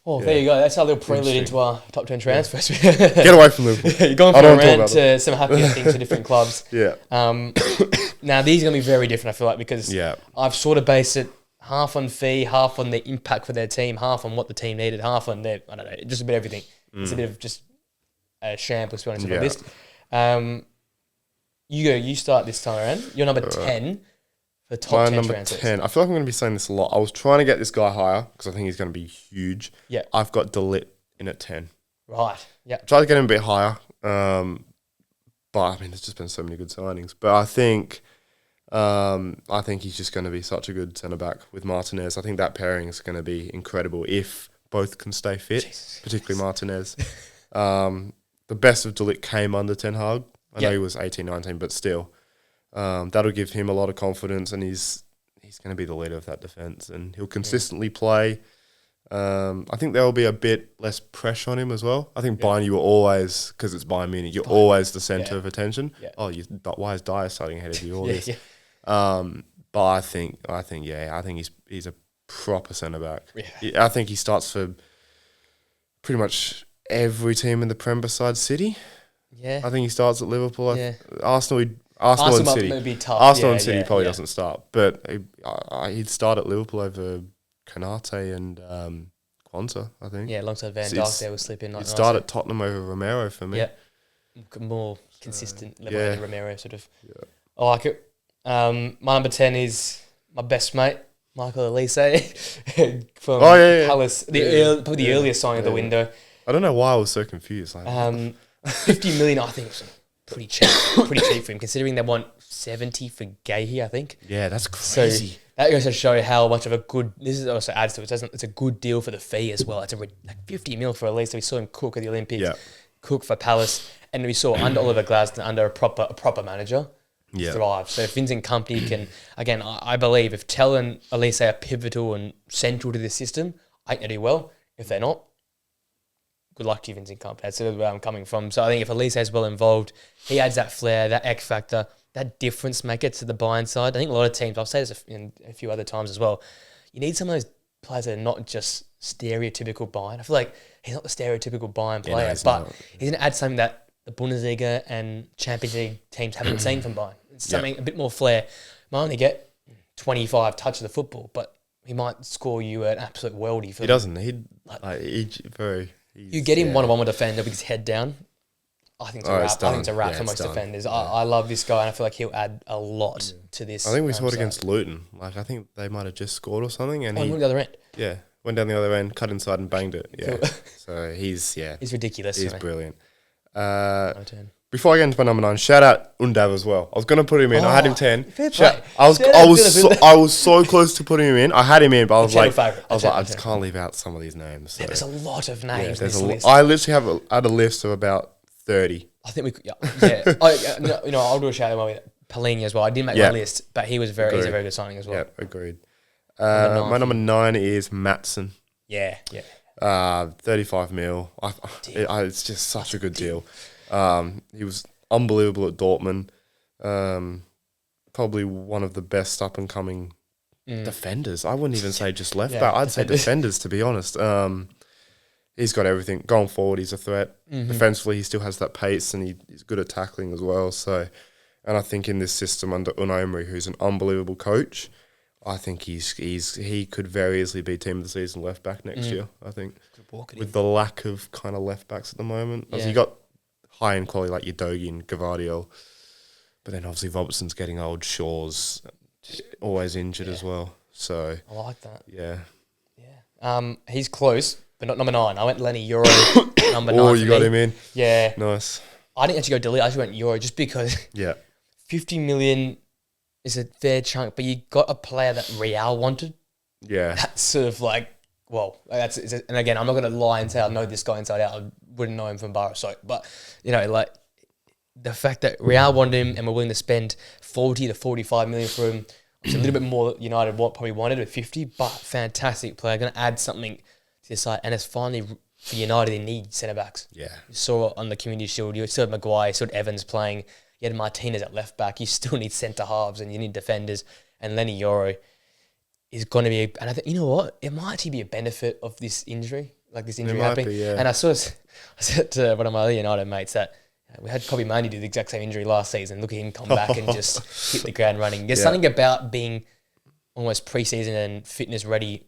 Well, there you go. That's our little prelude into our top 10 transfers. Get away from Liverpool. You're going from a rant to some happier things to different clubs. Yeah. Now, these are going to be very different, I feel like, because I've sort of based it half on fee, half on the impact for their team, half on what the team needed, half on their, I don't know, just a bit of everything. It's a bit of just a shambles, to be honest, with the list. You start this time around. You're number 10. The top 10 number transfers. 10. I feel like I'm going to be saying this a lot. I was trying to get this guy higher because I think he's going to be huge. Yeah. I've got Delit in at 10. Right. Yeah. Tried to get him a bit higher. But I mean, there's just been so many good signings. But I think he's just going to be such a good centre back with Martinez. I think that pairing is going to be incredible if both can stay fit, particularly Martinez. The best of Delit came under Ten Hag. I know he was 18, 19, but still. That'll give him a lot of confidence, and he's going to be the leader of that defence, and he'll consistently play. I think there will be a bit less pressure on him as well. I think Bayern, you were always, because it's Bayern Munich, you're always the centre of attention. Yeah. Oh, why is Dyer starting ahead of you? All this. But I think he's a proper centre back. Yeah. I think he starts for pretty much every team in the Prem besides City. Yeah, I think he starts at Liverpool. Arsenal and City. May be tough. Arsenal and City probably doesn't start, but he'd start at Liverpool over Kanate and Quanta, I think. Yeah, alongside Van Dijk, they will slip in. He'd start at Tottenham over Romero for me. Yeah, more consistent level than Romero, sort of. Yeah. I like it. My number 10 is my best mate, Michael Elise from Palace. Probably the earliest signing of the window. I don't know why I was so confused. 50 million, I think, is pretty cheap. Pretty cheap for him, considering they want 70 for Gahey, I think. Yeah, that's crazy. So that goes to show how much of a good. This is also adds to it. It's a good deal for the fee as well. It's a 50 mil for Elise. We saw him cook at the Olympics. Yeah. Cook for Palace, and we saw under Oliver Glaston under a proper manager. Thrive. So if Vincent Company can, again, I believe if Tell and Elise are pivotal and central to this system, I think they do well. If they're not, good luck to you, Vincent Company. That's where I'm coming from. So I think if Elise is well involved, he adds that flair, that X factor, that difference maker to the buying side. I think a lot of teams, I've said this a few other times as well, you need some of those players that are not just stereotypical buying. I feel like he's not the stereotypical buying player, but he's going to add something that the Bundesliga and Champions League teams haven't seen from Bayern. It's something a bit more flair. Might only get 25 touches of the football, but he might score you an absolute worldie. For he doesn't. You get him one-on-one with a defender with his head down. I think it's a wrap. I think it's a wrap for most defenders. I love this guy, and I feel like he'll add a lot to this. I think we saw it against Luton. I think they might have just scored or something, and he went the other end. Yeah, went down the other end, cut inside, and banged it. Yeah, so he's ridiculous. He's brilliant. Before I get into my number 9, shout out Undav as well. I was going to put him in. I had him 10. I was so close to putting him in. I had him in, but I was like, I just can't leave out some of these names. So. Yeah, there's a lot of names. In this list. I literally had a list of about 30. I think we could. I'll do a shout out with Palini as well. I didn't make my list, but he's a very good signing as well. Yeah, agreed. My number 9 is Maatsen. Yeah. 35 mil. It's just such a good deal. He was unbelievable at Dortmund. Probably one of the best up and coming defenders. I wouldn't even say just left back. I'd say defenders, to be honest. He's got everything. Going forward, he's a threat. Defensively, he still has that pace, and he's good at tackling as well. So, and I think in this system under Unai Emery, who's an unbelievable coach, I think he could very easily be team of the season left back next year. I think with the lack of kind of left backs at the moment, you got high end quality like your Dogi and Gavardio, but then obviously Robertson's getting old. Shaw's always injured as well. So I like that. Yeah. He's close, but not number 9. I went Lenny Euro number 9. Oh, you got him in. Yeah. Nice. I didn't actually go delete. I just went Euro just because. 50 million is a fair chunk, but you got a player that Real wanted. Yeah. That's sort of like, well, and again, I'm not going to lie and say I know this guy inside out. I wouldn't know him from bar of soap, but like the fact that Real wanted him and were willing to spend 40 to 45 million for him, it's a little bit more that United probably wanted at 50, but fantastic player, going to add something to the side, and it's finally for United they need centre backs. Yeah, you saw it on the Community Shield. You still had Maguire, you still had Evans playing. You had Martinez at left back. You still need centre halves and you need defenders. And Lenny Yoro is going to be, and I think, you know what? It might actually be a benefit of this injury, like this injury happening. And I said to one of my other United mates that we had Kobe Mainoo do the exact same injury last season. Look at him come back and just hit the ground running. There's something about being almost pre-season and fitness ready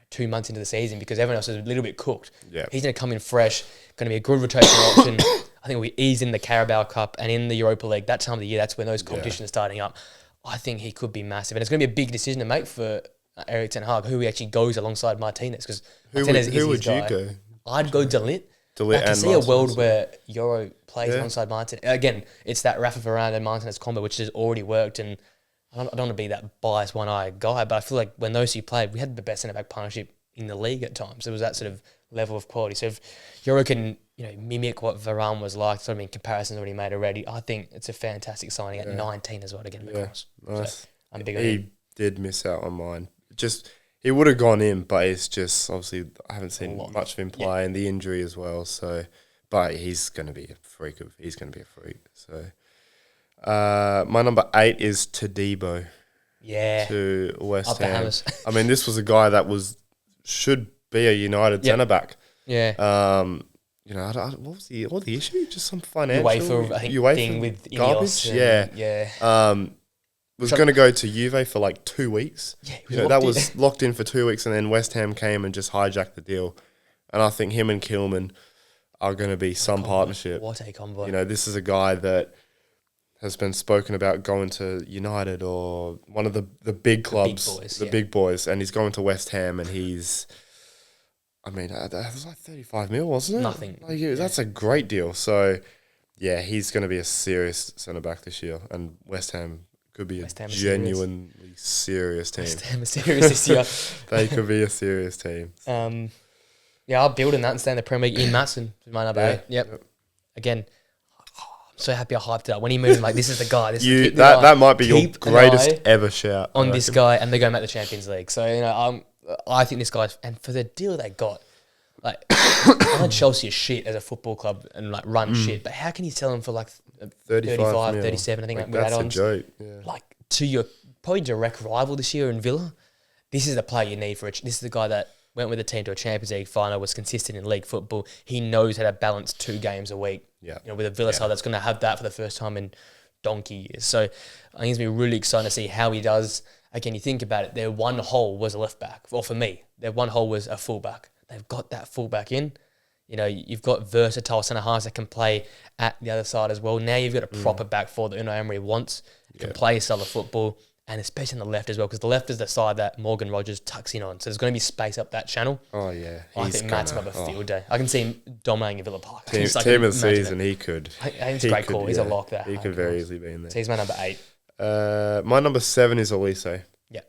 2 months into the season because everyone else is a little bit cooked. Yeah. He's going to come in fresh, going to be a good rotational option. I think we ease in the Carabao Cup and in the Europa League. That time of the year, that's when those competitions are starting up. I think he could be massive. And it's going to be a big decision to make for Erik ten Hag, who actually goes alongside Martinez. Because who would you go? I'd go De Ligt. I can see a world where Euro plays alongside Martinez. Again, it's that Rafa Varane and Martinez combo, which has already worked. And I don't want to be that biased one-eyed guy, but I feel like when those two played, we had the best centre-back partnership in the league at times. There was that sort of level of quality. So if Euro can mimic what Varane was like, sort of in comparisons what he made already, I think it's a fantastic signing at 19 as well to get him across. Nice. So I'm big on him. He did miss out on mine. He would have gone in, but it's just obviously I haven't seen much of him play and the injury as well. So, but he's going to be a freak. So, my number 8 is Todibo. Yeah. To West Ham. I mean, this was a guy that should be a United centre back. Yeah. What was the issue? Just some financial UEFA thing with garbage. Yeah. Was going to go to Juve for like 2 weeks. Yeah, that was locked in for 2 weeks, and then West Ham came and just hijacked the deal. And I think him and Kilman are going to be some partnership. What a combo! This is a guy that has been spoken about going to United or one of the big clubs, big boys, and he's going to West Ham, and he's, I mean, that was like 35 mil, wasn't it? Nothing. That's a great deal. So, yeah, he's going to be a serious centre back this year, and West Ham could be a genuinely serious team. West Ham is serious this year. They could be a serious team. I'll build on that and stay in the Premier League. Ian Matson is my number 8. Yep. Again, I'm so happy I hyped it up. When he moved, like, this is the guy. That might be your greatest ever shout. On this guy, and they're going back to the Champions League. So, I think this guy's... And for the deal they got, like, I know Chelsea is shit as a football club and, like, run shit, but how can you sell him for, like, 35, 37, I think, with add-ons? That's a joke, Like, to your probably direct rival this year in Villa, this is the player you need for it. This is the guy that went with the team to a Champions League final, was consistent in league football. He knows how to balance 2 games a week. Yeah. With a Villa side that's going to have that for the first time in donkey years. So I think it's going to be really exciting to see how he does. Again, you think about it, their one hole was a left back. Well, for me, their one hole was a fullback. They've got that fullback in. You've got versatile centre halves that can play at the other side as well. Now you've got a proper back four that Unai Emery wants, can play his style of football, and especially on the left as well, because the left is the side that Morgan Rogers tucks in on. So there's going to be space up that channel. Oh, yeah. I think Matt's going to have a field day. I can see him dominating in Villa Park. Team of the season, he could. I think it's a great call. He's a lock there. He could very easily be in there. So he's my number 8. My number 7 is Elise. Yeah.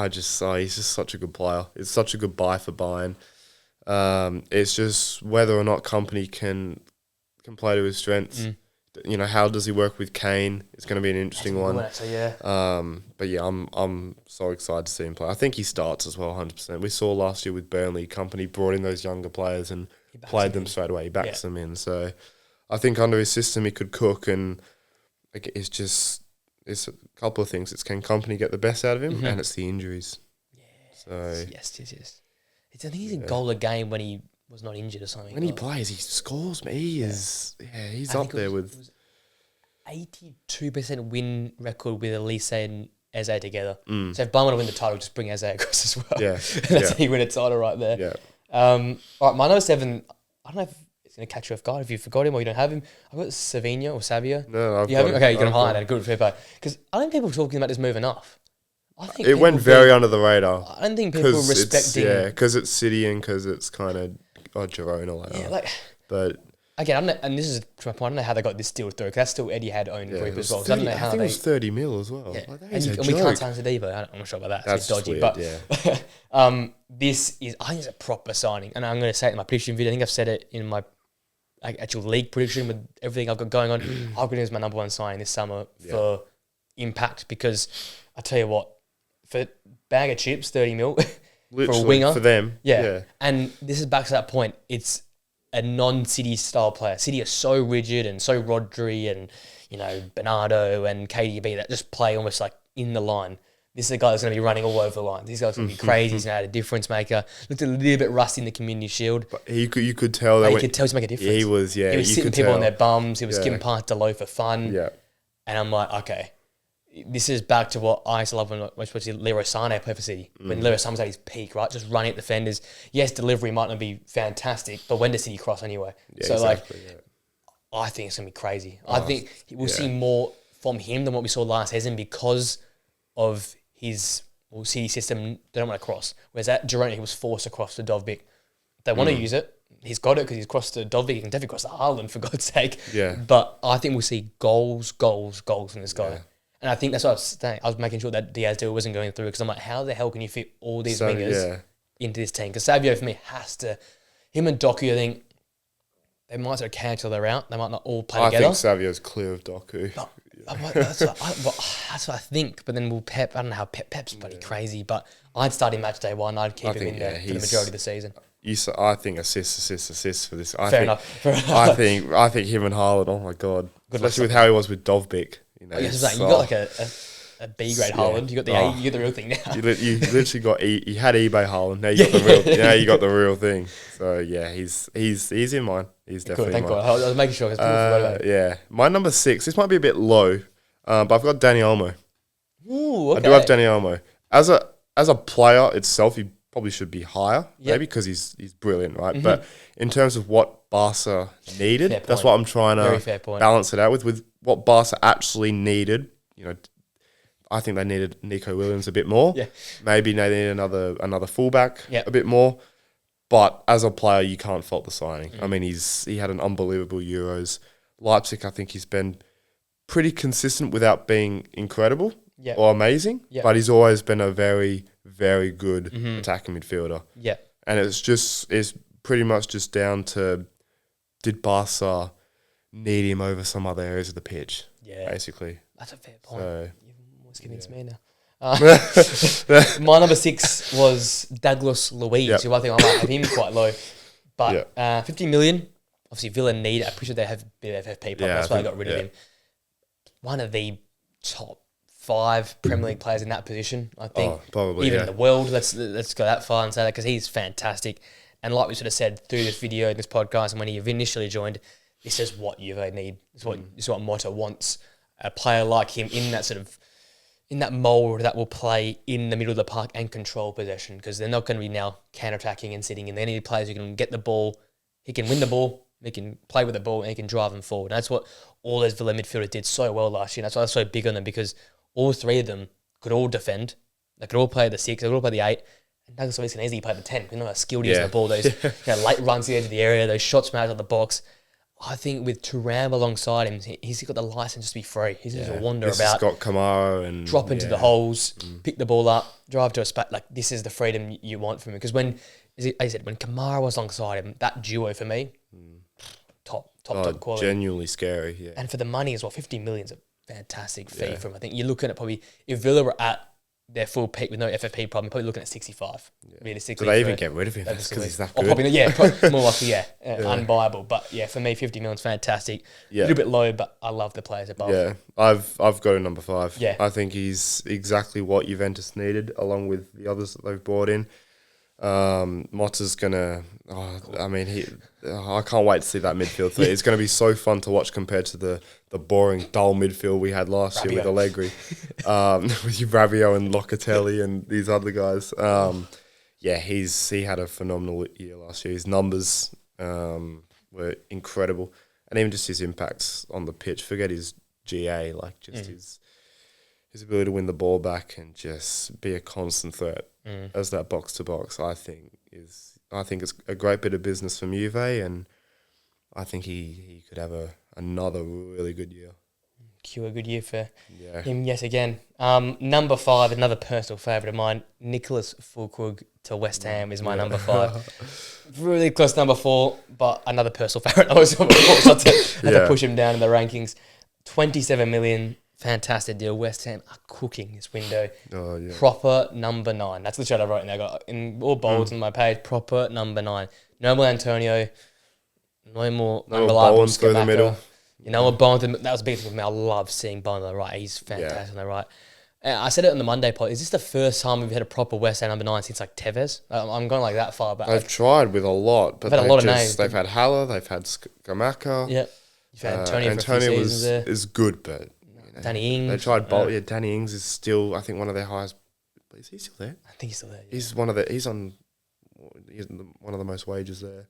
He's just such a good player. It's such a good buy for Bayern. It's just whether or not Company can play to his strengths. How does he work with Kane? It's going to be an interesting one. But yeah, I'm so excited to see him play. I think he starts as well, 100%. We saw last year with Burnley, Company brought in those younger players and played them straight away. He backs them in. So I think under his system he could cook, and it's a couple of things. It's can Company get the best out of him, and it's the injuries. Yes. I think he's a goal a game when he was not injured or something. When he plays, he scores. He's up there with 82% win record with Elise and Eze together. So if Bayern want to win the title, just bring Eze across as well. Yeah, that's how you win a title right there. Yeah. All right, my number 7. I don't know if it's going to catch you off guard if you forgot him or you don't have him. I've got Savinho or Savia. No, I've you got have him. him. Okay, you got him high then. Good, fair play. Because I don't think people are talking about this move enough. I think it went very under the radar. I don't think people respecting. Because it's City and because it's kind of Girona. But again, I don't know, and this is to my point. I don't know how they got this deal through. Because that's still Eddie had owned group as well. 30, I don't know how I think it was 30 mil as well. Yeah. Like, and we can't sign Sadiba. I'm not sure about that. That's it's dodgy. Weird, but this is, I think it's a proper signing, and I'm going to say it in my prediction video. I think I've said it in my actual league prediction with everything I've got going on. I've got it as my number 1 signing this summer for impact, because I tell you what, for bag of chips, 30 mil for a winger for them. Yeah. And this is back to that point. It's a non-City style player. City are so rigid and so Rodri and Bernardo and KDB that just play almost like in the line. This is a guy that's going to be running all over the line. This guy's going to be crazy. He's a difference maker. Looked a little bit rusty in the Community Shield. But you could tell that. You could tell he's making a difference. He was sitting people on their bums. He was skipping past Delo for fun. Yeah. And I'm like, okay, this is back to what I used to love when Leroy Sané played for City. When Leroy Sané was at his peak, right? Just running at defenders. Yes, delivery might not be fantastic, but when does City cross anyway? Yeah, so exactly, I think it's going to be crazy. I think we'll see more from him than what we saw last season because of his City system. They don't want to cross. Whereas at Girona, he was forced to cross to Dovbyk. They want to use it. He's got it because he's crossed to Dovbyk. He can definitely cross to Haaland, for God's sake. Yeah. But I think we'll see goals from this guy. Yeah. And I think that's what I was saying. I was making sure that Diaz deal wasn't going through because I'm like, how the hell can you fit all these wingers into this team? Because Savio, for me, has to... Him and Doku, I think, they might sort of cancel their out. They might not all play together. I think Savio's clear of Doku. That's what I think. But then Pep... I don't know how Pep's bloody crazy, but I'd start him match day 1. I'd keep him in there for the majority of the season. I think assists for this. Fair enough. I think him and Haaland, oh my God. Especially with how he was with Dovbyk. You got like a B grade Haaland. You got the A. You get the real thing now. You literally got you had eBay Haaland. Now you got the real. Now you got the real thing. So yeah, he's in mine. He's definitely thank in mine. God. I was making sure because people forgot about it. Yeah, my number 6. This might be a bit low, but I've got Dani Olmo. Ooh, okay. I do have Dani Olmo as a player itself. He probably should be higher, maybe because he's brilliant, right? Mm-hmm. But in terms of what Barca needed, that's what I'm trying to balance it out with what Barca actually needed, I think they needed Nico Williams a bit more. Yeah. Maybe they need another fullback Yeah. a bit more. But as a player, you can't fault the signing. I mean, he had an unbelievable Euros. Leipzig, I think he's been pretty consistent without being incredible or amazing. Yeah. But he's always been a very, very good attacking midfielder. Yeah. And it's pretty much just down to, did Barca need him over some other areas of the pitch? Yeah. Basically. That's a fair point. So, You're almost giving it to me now. My number 6 was Douglas Luiz, who I think I might have him quite low. But 50 million, obviously Villa need. I'm pretty sure they have a bit of FFP problem. That's why I got rid of him. One of the top 5 Premier League players in that position, I think. Oh, probably, even in the world. Let's go that far and say that, because he's fantastic. And like we sort of said through this video, this podcast, and when he initially joined, this is what Juve need. This is what Motta wants. A player like him in that mould that will play in the middle of the park and control possession, because they're not going to be now counter-attacking and sitting in. They need players who can get the ball. He can win the ball. He can play with the ball, and he can drive them forward. And that's what all those Villa midfielders did so well last year. And that's why I was so big on them, because all 3 of them could all defend. They could all play the 6. They could all play the 8. And Douglas Luiz can easily play the 10. You know how skilled he is on the ball. Those late runs to the edge of the area, those shots from out of the box. I think with Thuram alongside him, he's got the license to be free. He's just a wander about. He's got Kamara and drop into the holes, pick the ball up, drive to a spot. Like, this is the freedom you want from him. Because when Kamara was alongside him, that duo for me, top quality. Genuinely scary, yeah. And for the money as well, 50 million is a fantastic fee for him. I think you're looking at probably, if Villa were at their full peak with no FFP problem, you're probably looking at 65. Realistically. Do they even get rid of him? That's because he's that good. Probably, more likely, unbuyable. But yeah, for me, 50 million is fantastic. A little bit low, but I love the players above. Yeah, I've got a number 5. Yeah. I think he's exactly what Juventus needed, along with the others that they've brought in. Motta's gonna. I can't wait to see that midfield. It's going to be so fun to watch compared to the boring, dull midfield we had last year with Allegri, with Rabiot and Locatelli and these other guys. He had a phenomenal year last year. His numbers were incredible, and even just his impacts on the pitch. Forget his GA, his ability to win the ball back and just be a constant threat as that box to box. I think it's a great bit of business from Juve, and I think he could have another really good year. Cue a good year for him yet again. Number 5, another personal favourite of mine, Nicholas Füllkrug to West Ham is my number 5. Really close number 4, but another personal favourite. I was had to push him down in the rankings. 27 million. Fantastic deal. West Ham are cooking this window. Oh, yeah. Proper number 9. That's the shot I wrote in there. I got in all bolds on my page. Proper number 9. No more Antonio. No more unreliable through the middle. Bowen. That was a big thing for me. I love seeing Bowen on the right. He's fantastic on the right. I said it on the Monday pod. Is this the first time we've had a proper West Ham number 9 since like Tevez? I'm going like that far back. They've tried with a lot, but they've had a lot of names. They've had Haller. They've had Skamaka. Yeah. You've had Antonio for a few seasons there. is good, but Danny Ings. They tried Danny Ings is still, I think, one of their highest. Is he still there? I think he's still there. Yeah. He's on one of the most wages there.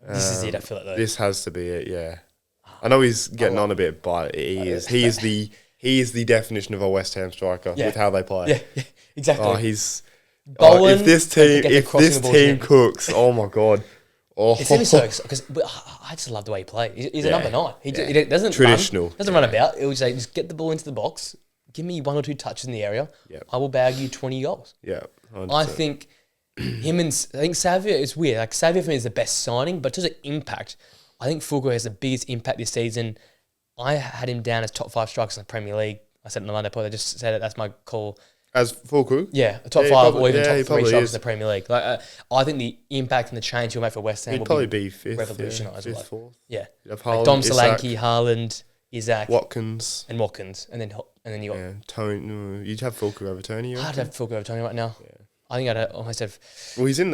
This is it. I feel like this has to be it. Yeah, I know he's getting on a bit, but he is the definition of a West Ham striker with how they play. Yeah, exactly. If this team cooks, oh my god. Oh. It's going to be so exciting, because I just love the way he plays. He's a number 9. He doesn't traditional. Doesn't run about. It was like, just get the ball into the box, give me 1 or 2 touches in the area. Yep. I will bag you 20 goals. Yeah, 100%. I think Savia is weird. Like, Savia for me is the best signing, but in terms of impact, I think Fulgo has the biggest impact this season. I had him down as top 5 strikers in the Premier League. I said it on the Monday pod. I just said it. That's my call. As Fulkrug? Yeah, top 5 or even top 3 strikers in the Premier League. Like, I think the impact and the change he'll make for West Ham will probably be 5th, revolutionised. 5th, 4th. Yeah. Haaland, Dom Solanke, Haaland, Isaac, Watkins, and then you got Tony. You'd have Fulkrug over Tony. I'd have Fulkrug over Tony right now. Yeah. I think I'd almost have. Well, he's in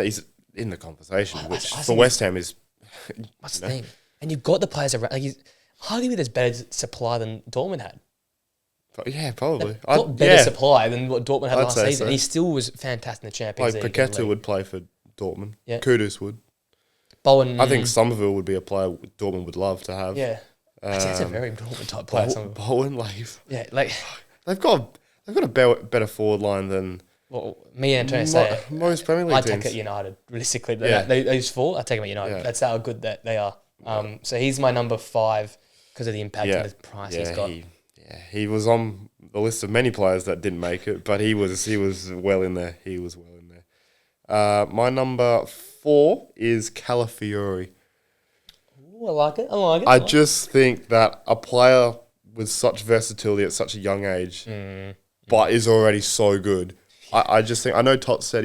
the conversation, which for West Ham is. What's the thing? And you've got the players around. Like, arguably, there's better supply than Dortmund had. Yeah, probably. Better supply than what Dortmund had last season. So. And he still was fantastic in the Champions League. Paqueta would play for Dortmund. Yeah. Kudus would. Bowen. I think Somerville would be a player Dortmund would love to have. Yeah. Actually, that's a very important type player. Bowen, Leaf. Yeah, like They've got a better forward line than me and Antonio say. Most Premier League I teams. take it United, realistically. Yeah. Those four, I take them at United. Yeah. That's how good that they are. So he's my number 5 because of the impact and the price he's got. He was on the list of many players that didn't make it, but he was well in there. He was well in there. My number 4 is Calafiori. Ooh, I like it. I just think that a player with such versatility at such a young age, but is already so good. I just think, I know Tot said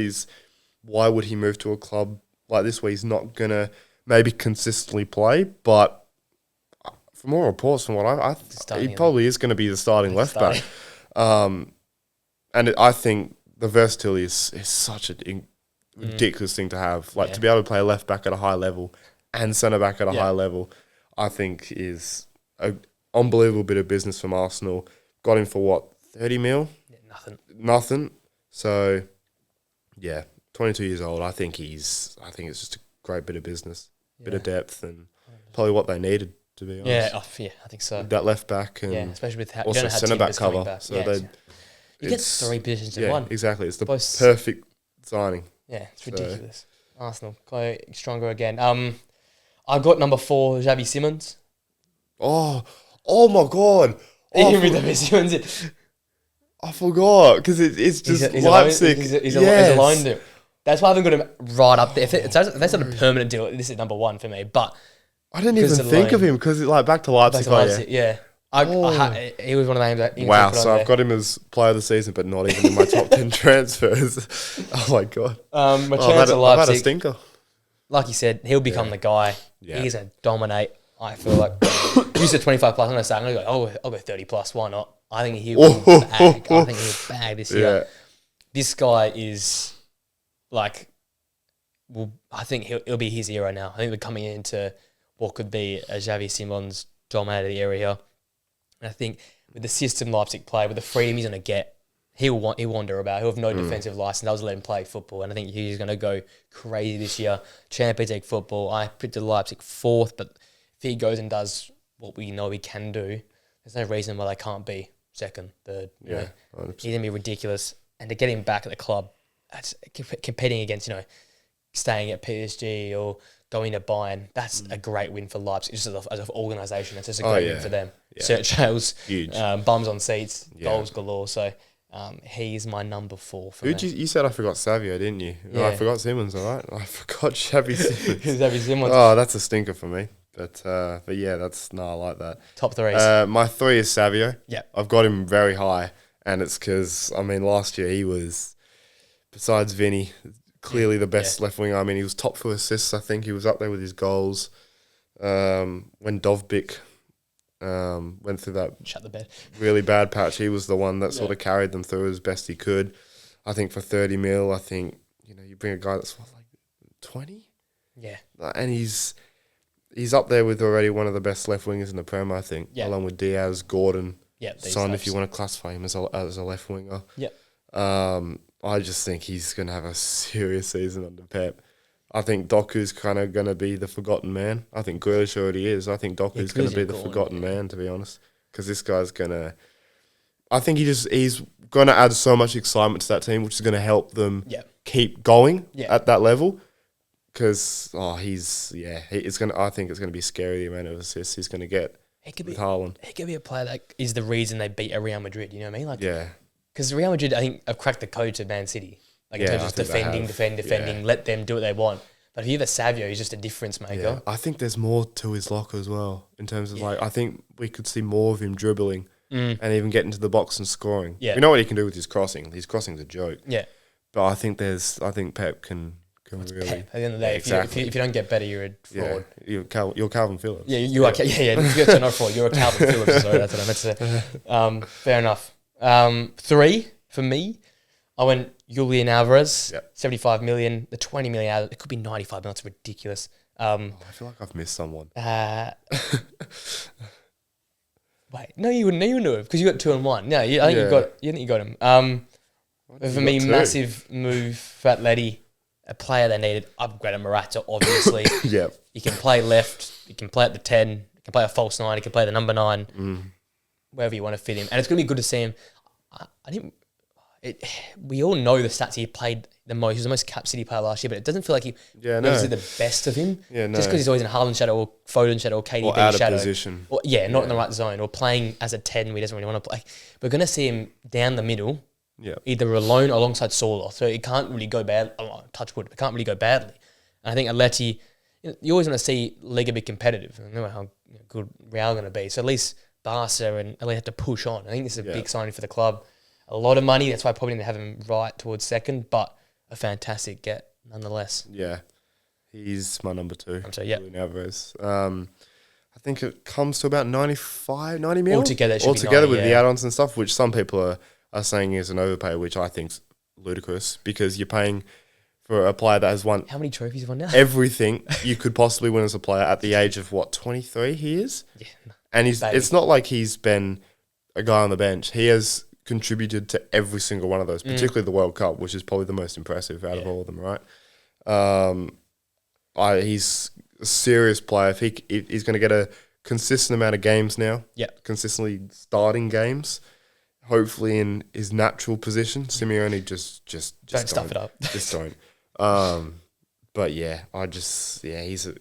why would he move to a club like this where he's not going to maybe consistently play, but from all reports, from what he probably is going to be the starting left back. I think the versatility is such a ridiculous thing to have. Like to be able to play left back at a high level and centre back at a high level, I think is an unbelievable bit of business from Arsenal. Got him for what, 30 mil? Yeah, Nothing. So, 22 years old. I think it's just a great bit of business, bit of depth, and probably what they needed, to be honest. I think so. That left back and especially with how also centre back cover. So you get 3 positions in one. Exactly. It's the perfect signing. Yeah, it's ridiculous. Arsenal go stronger again. I got number 4, Xavi Simons. Oh my God! I forgot because it's just Leipzig. He's a loan deal. That's why I haven't got him right up there. If that's not a permanent deal, this is number 1 for me. But I didn't even think of him because like back to Leipzig. He was one of the names that. Wow! So I've got him as player of the season, but not even in my top 10 transfers. Oh my God! My chance at Leipzig. I've had a stinker. Like you said, he'll become the guy. Yeah. He's going to dominate. I feel like you said 25 plus. I'm going to say I'm going to go. I'll go 30 plus. Why not? I think he'll bag this year. This guy is like, I think it'll be his era now. I think we're coming into what could be a Xavi Simons dominated area. And I think with the system Leipzig play, with the freedom he's going to get, he'll wander about. He'll have no defensive license. I'll just let him play football. And I think he's going to go crazy this year. Champions League football. I predicted Leipzig 4th, but if he goes and does what we know he can do, there's no reason why they can't be 2nd, 3rd. Yeah, he's going to be ridiculous. And to get him back at the club, that's competing against, staying at PSG or going to Bayern, that's a great win for Leipzig. Just as an organisation, it's just a great win for them. Yeah. Search trails, huge. Bums on seats, goals galore. So he's my number 4 for me. You said I forgot Savio, didn't you? Yeah. I forgot Simons, all right? I forgot Xavi Simons. Xavi Simons. Oh, that's a stinker for me. But yeah, I like that. Top 3. My 3 is Savio. Yeah. I've got him very high. And it's because, last year he was, besides Vinny, clearly the best left winger. He was top for assists. I think he was up there with his goals. When Dovbyk went through that really bad patch, he was the one that sort of carried them through as best he could. I think for 30 mil, I think, you bring a guy that's 20? Yeah. And he's up there with already one of the best left wingers in the Prem, I think, along with Diaz, Gordon, Son, if you want to classify him as a left winger. Yeah. I just think he's going to have a serious season under Pep. I think Doku's kind of going to be the forgotten man. I think Grealish already is. I think Doku's going to be the forgotten man, to be honest, because this guy's going to... I think he's going to add so much excitement to that team, which is going to help them keep going at that level. Because I think it's going to be scary, the amount of assists he's going to get with Haaland. He could be a player that is the reason they beat a Real Madrid. You know what I mean? Because Real Madrid, I think, have cracked the code to Man City. In terms of defending, let them do what they want. But if you have a Savio, he's just a difference maker. Yeah. I think there's more to his lock as well, in terms of I think we could see more of him dribbling and even getting to the box and scoring. Yeah. We know what he can do with his crossing. His crossing's a joke. Yeah. But I think Pep can really... Pep. At the end of the day, if you don't get better, you're a fraud. Yeah. You're Calvin Phillips. Yeah, you are. You're not a fraud. You're a Calvin Phillips. Sorry, that's what I meant to say. Fair enough. 3 for me. I went Julian Alvarez, 75 million. The 20 million, it could be 95 million. It's ridiculous. I feel like I've missed someone. Wait, no, you wouldn't. You knew it because you got 2 and 1. No, I think you got him. For me, massive move for Atleti. A player they needed. Upgraded Morata, obviously. Yeah. You can play left. You can play at the 10. You can play a false 9, he can play the number 9, wherever you want to fit him. And it's going to be good to see him. We all know the stats he played the most. He was the most cap City player last year, but it doesn't feel like he was the best of him. Yeah, no. Just because he's always in Haaland shadow or Foden shadow or KDB or out shadow. of position. Or, not in the right zone, or playing as a 10 where he doesn't really want to play. We're going to see him down the middle, either alone or alongside Solar. So it can't really go bad. Touch wood, it can't really go badly. And I think Atleti, you always want to see Liga be competitive. I don't know how good Real are going to be. So at least Barca and Atleti have to push on. I think this is a big signing for the club. A lot of money, that's why I probably didn't have him right towards second, but a fantastic get nonetheless. Yeah, he's my number 2. So, yeah. Julian Alvarez. I think it comes to about 90 mil? Altogether, it should be 90, with the add-ons and stuff, which some people are saying is an overpay, which I think's ludicrous because you're paying for a player that has won... How many trophies have won now? Everything you could possibly win as a player at the age of, 23 he is? Yeah. And it's not like he's been a guy on the bench. He has contributed to every single one of those, particularly the World Cup, which is probably the most impressive out of all of them, right? He's a serious player. If he's going to get a consistent amount of games now, consistently starting games, hopefully in his natural position. Simeone just don't stuff it up. Just don't. But he's an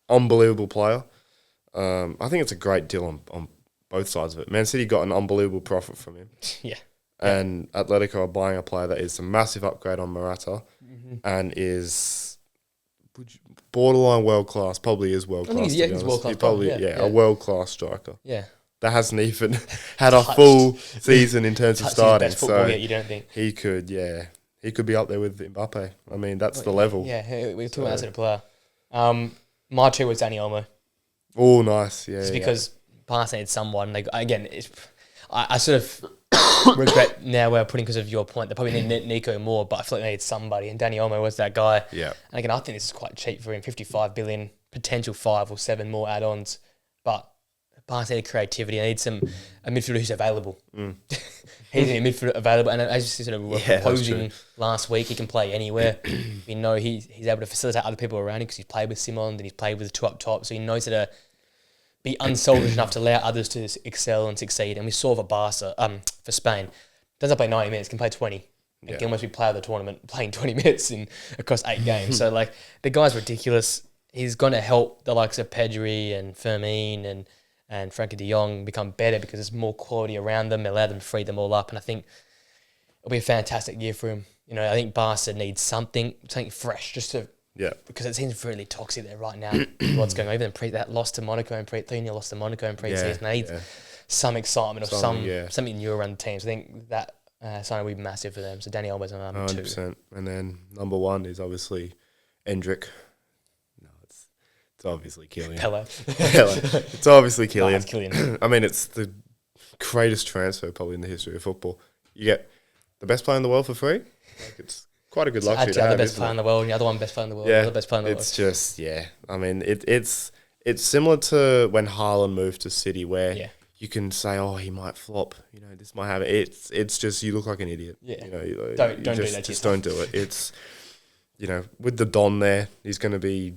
unbelievable player. I think it's a great deal on both sides of it. Man City got an unbelievable profit from him. Yeah. And Atletico are buying a player that is a massive upgrade on Morata and is borderline world class. Probably is world class. He's world class. A world class striker. Yeah. That hasn't even had a full season in terms of starting. His best football yet, you don't think? He could be up there with Mbappe. I mean, that's the level. Yeah, we're talking about as a player. My 2 was Dani Olmo. Oh, nice. Yeah. Just because Barca needs someone. I sort of regret now we're putting because of your point. They probably need Nico more, but I feel like they need somebody. And Dani Olmo was that guy. Yeah. And again, I think this is quite cheap for him. 55 billion, potential 5 or 7 more add-ons. But Barca need creativity. They need a midfielder who's available. He's a midfielder available. And as you sort of were proposing last week, he can play anywhere. We know he's able to facilitate other people around him because he's played with Simon and he's played with the 2 up top. So he knows how to be unselfish enough to allow others to excel and succeed. And we saw for Barca, for Spain, doesn't play 90 minutes, can play 20. And can almost be player of the tournament playing 20 minutes across 8 games. So, the guy's ridiculous. He's going to help the likes of Pedri and Fermin and Frankie de Jong become better because there's more quality around them, allow them to free them all up. And I think it'll be a fantastic year for him. I think Barca needs something fresh just to... Yeah, because it seems really toxic there right now. What's going on? Even that loss to Monaco and 3-0 loss to Monaco in pre-season. They need some excitement or something new around the team. So I think that signing will be massive for them. So Dani Olmo's on number 2. 100%. And then number 1 is obviously Endrick. No, it's obviously Kylian. Pele. It's obviously Kylian. No, it's Kylian. I mean, it's the greatest transfer probably in the history of football. You get the best player in the world for free. It's quite a good luxury to have. The best player in the world, the other one best player in the world, the other best player in the world. It's just, I mean, it's similar to when Haaland moved to City where you can say, oh, he might flop, this might happen. It's just, you look like an idiot. Yeah. Don't do that. Just don't do it. It's, with the Don there, he's going to be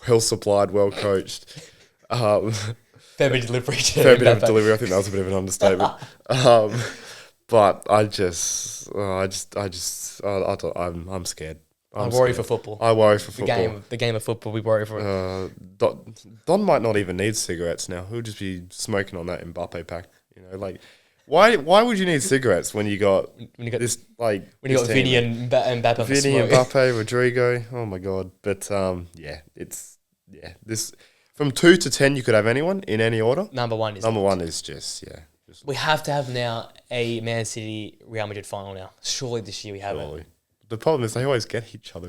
well supplied, well coached. Fair bit of delivery. Fair bit of delivery. I think that was a bit of an understatement. But I'm scared. I worry for football. I worry for football. The game of football, we worry for it. Don might not even need cigarettes now. He'll just be smoking on that Mbappe pack. Why would you need cigarettes when you got this when you got Vinny and Mbappe? Vinny, Mbappe, Rodrigo. Oh my god! But this from 2 to 10, you could have anyone in any order. Number one is just. We have to have now a Man City Real Madrid final now. Surely this year we have it. The problem is they always get each other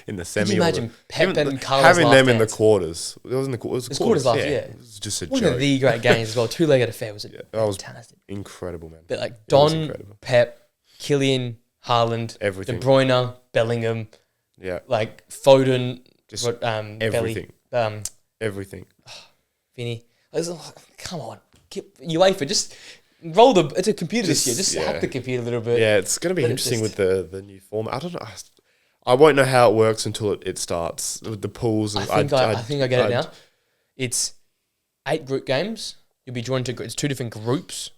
in the semi. Could you imagine Pep and Carlos having them in the dance? quarters? It was in the quarters. It was quarters last year. It was just a One joke. of the great games as well. 2-legged affair was fantastic. Incredible, man. But Don, Pep, Kylian, Haaland, everything. De Bruyne, Bellingham, Foden, just everything. Everything. Vinny, come on, UEFA, just roll it's a computer this year. Just hack the computer a little bit. Yeah, it's going to be interesting with the new format. I don't know. I won't know how it works until it starts with the pools. I think I get it now. It's 8 group games. You'll be joined to it's 2 different groups,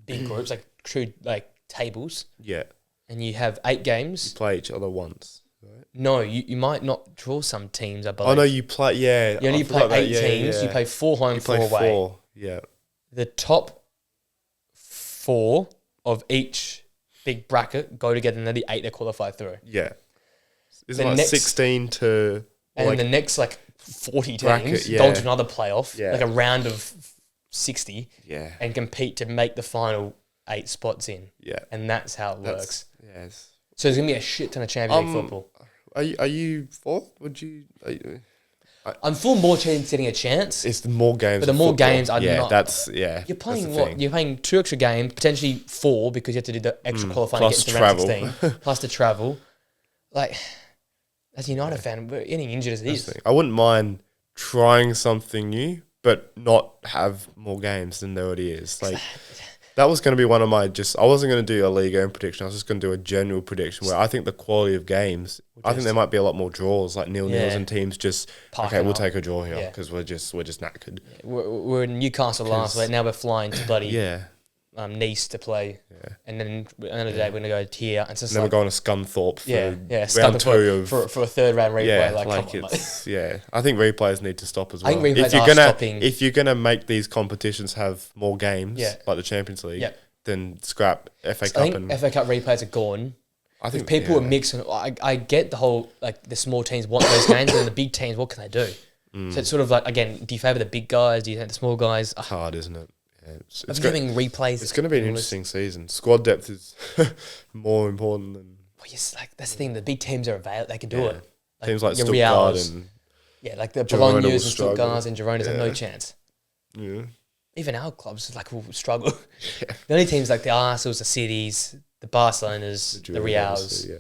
big groups, like true like tables, Yeah. and you have 8 games. You play each other once. Right? No, you might not draw some teams, I believe. Oh no, you play. Yeah. You only I play forgot 8 that. teams. Yeah. You play 4 home, You 4 play away. 4. Yeah. The top 4 of each big bracket go together, and then the 8 that qualify through. Yeah. Isn't The it like next- 16 to... And like, then the next 40 teams bracket, go yeah. into another playoff, Yeah. like a round of 60, yeah. and compete to make the final 8 spots in. Yeah. And that's how it works. Yes. So there's going to be a shit ton of Champions League football. Are you for? Would you... I'm for more teams getting a chance. It's the more games. But the of more football. games are yeah, not. That's yeah. You're playing that's the what? thing. You're playing 2 extra games, potentially 4 because you have to do the extra qualifying plus to get to round travel. 16, plus the travel. Like, as a United fan, we're getting injured as it That's is. the thing. I wouldn't mind trying something new, but not have more games than there already is. Like that was going to be one of my I wasn't going to do a league game prediction. I was just going to do a general prediction where I think the quality of games. I think there might be a lot more draws, like nils, and teams just Parking we'll up. take a draw here Yeah. because we're just knackered. We're in Newcastle last week. Now we're flying to bloody Yeah. Nice to play. Yeah. And then at the end of the day, we're going to go to here. And it's just Then like, we're going to Scunthorpe for round Scunthorpe 2 of for a third round replay. yeah, like, like come on, it's I think replayers need to stop as well. I think replays if you're are gonna stopping. if you're gonna make these competitions have more games, Yeah. like the Champions League, Yeah. then scrap FA I Cup think and FA Cup replays are gone. I think People are mixing. I get the whole, like, the small teams want those games, and the big teams, what can they do? So it's sort of like, again, do you favour the big guys? Do you favour the small guys? It's hard, isn't it? Yeah, I'm having replays. it's going to be an interesting season. Squad depth is more important than Well, yes, like, that's the thing. The big teams are available. They can do it. teams like your Stuttgart Reals. and Yeah, like the Girona will Bolognas and struggle. Stuttgarts and Gironas have no chance. yeah. Even our clubs like will struggle. The only teams like the Arsenals, the Cities, the Barcelonas, the Reals, yeah.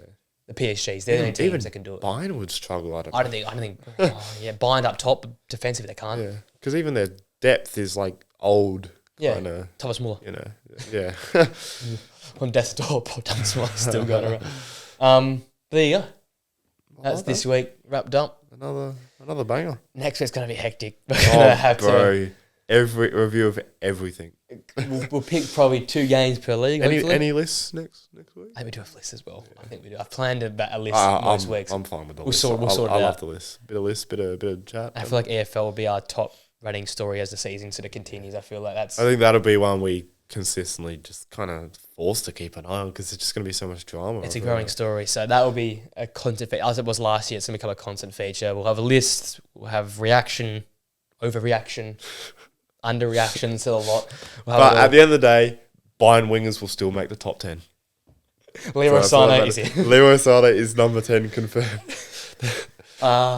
the PSGs, they're the only teams that can do it. Bayern would struggle. I don't I don't think. Bind up top defensively they can't. Yeah, because even their depth is like old. Yeah, Kinda, Thomas Muller you know. Yeah. on desktop. Thomas Muller still going around. There you go. That's this week wrapped up. Another banger. Next week's gonna be hectic. We're gonna have to. Every review of everything. We'll pick probably 2 games per league. hopefully. Any lists next week? I think we do have lists as well. I think we do. I've planned a list most weeks. I'm fine with the We'll list. sort it I out. love the list. Bit of chat. I feel like EFL will be our top running story as the season sort of continues. I feel like that's. I think that'll be one we consistently just kind of forced to keep an eye on because it's just going to be so much drama. It's a growing story, so that will be a constant feature. As it was last year, it's going to become a constant feature. We'll have a list, we'll have reaction, overreaction, underreaction to a lot. But at the end of the day, Bayern wingers will still make the top 10. Leroy Sané is here. Leroy Sané is number 10 confirmed.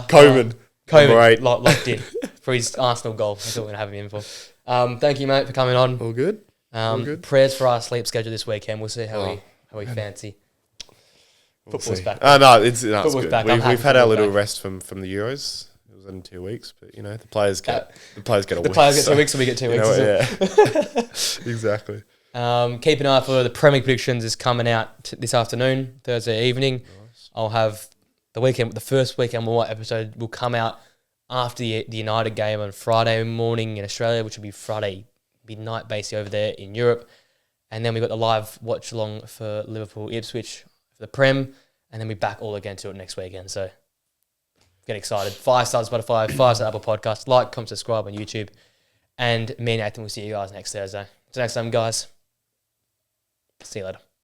Coleman, number 8. locked in for his Arsenal goal. That's what we're going to have him in for. Thank you, mate, for coming on. All good? Good. Prayers for our sleep schedule this weekend. We'll see how we fancy. Football's back. No, that's Football's good. back. I'm happy We've had our football's little back. rest from the Euros. It was in 2 weeks, but you know the players get a The week. players get 2 weeks, so we get 2 weeks. Yeah, exactly. Keep an eye out for the Premier League predictions is coming out this afternoon, Thursday evening. Nice. I'll have the first weekend episode will come out after the United game on Friday morning in Australia, which will be Friday midnight basically over there in Europe. And then we got the live watch along for Liverpool Ipswich for the Prem, and then we back all again to it next weekend. So get excited. 5-star Spotify, 5-star Apple Podcast. Like, comment, subscribe on YouTube. And me and Nathan will see you guys next Thursday. Until next time, guys. See you later.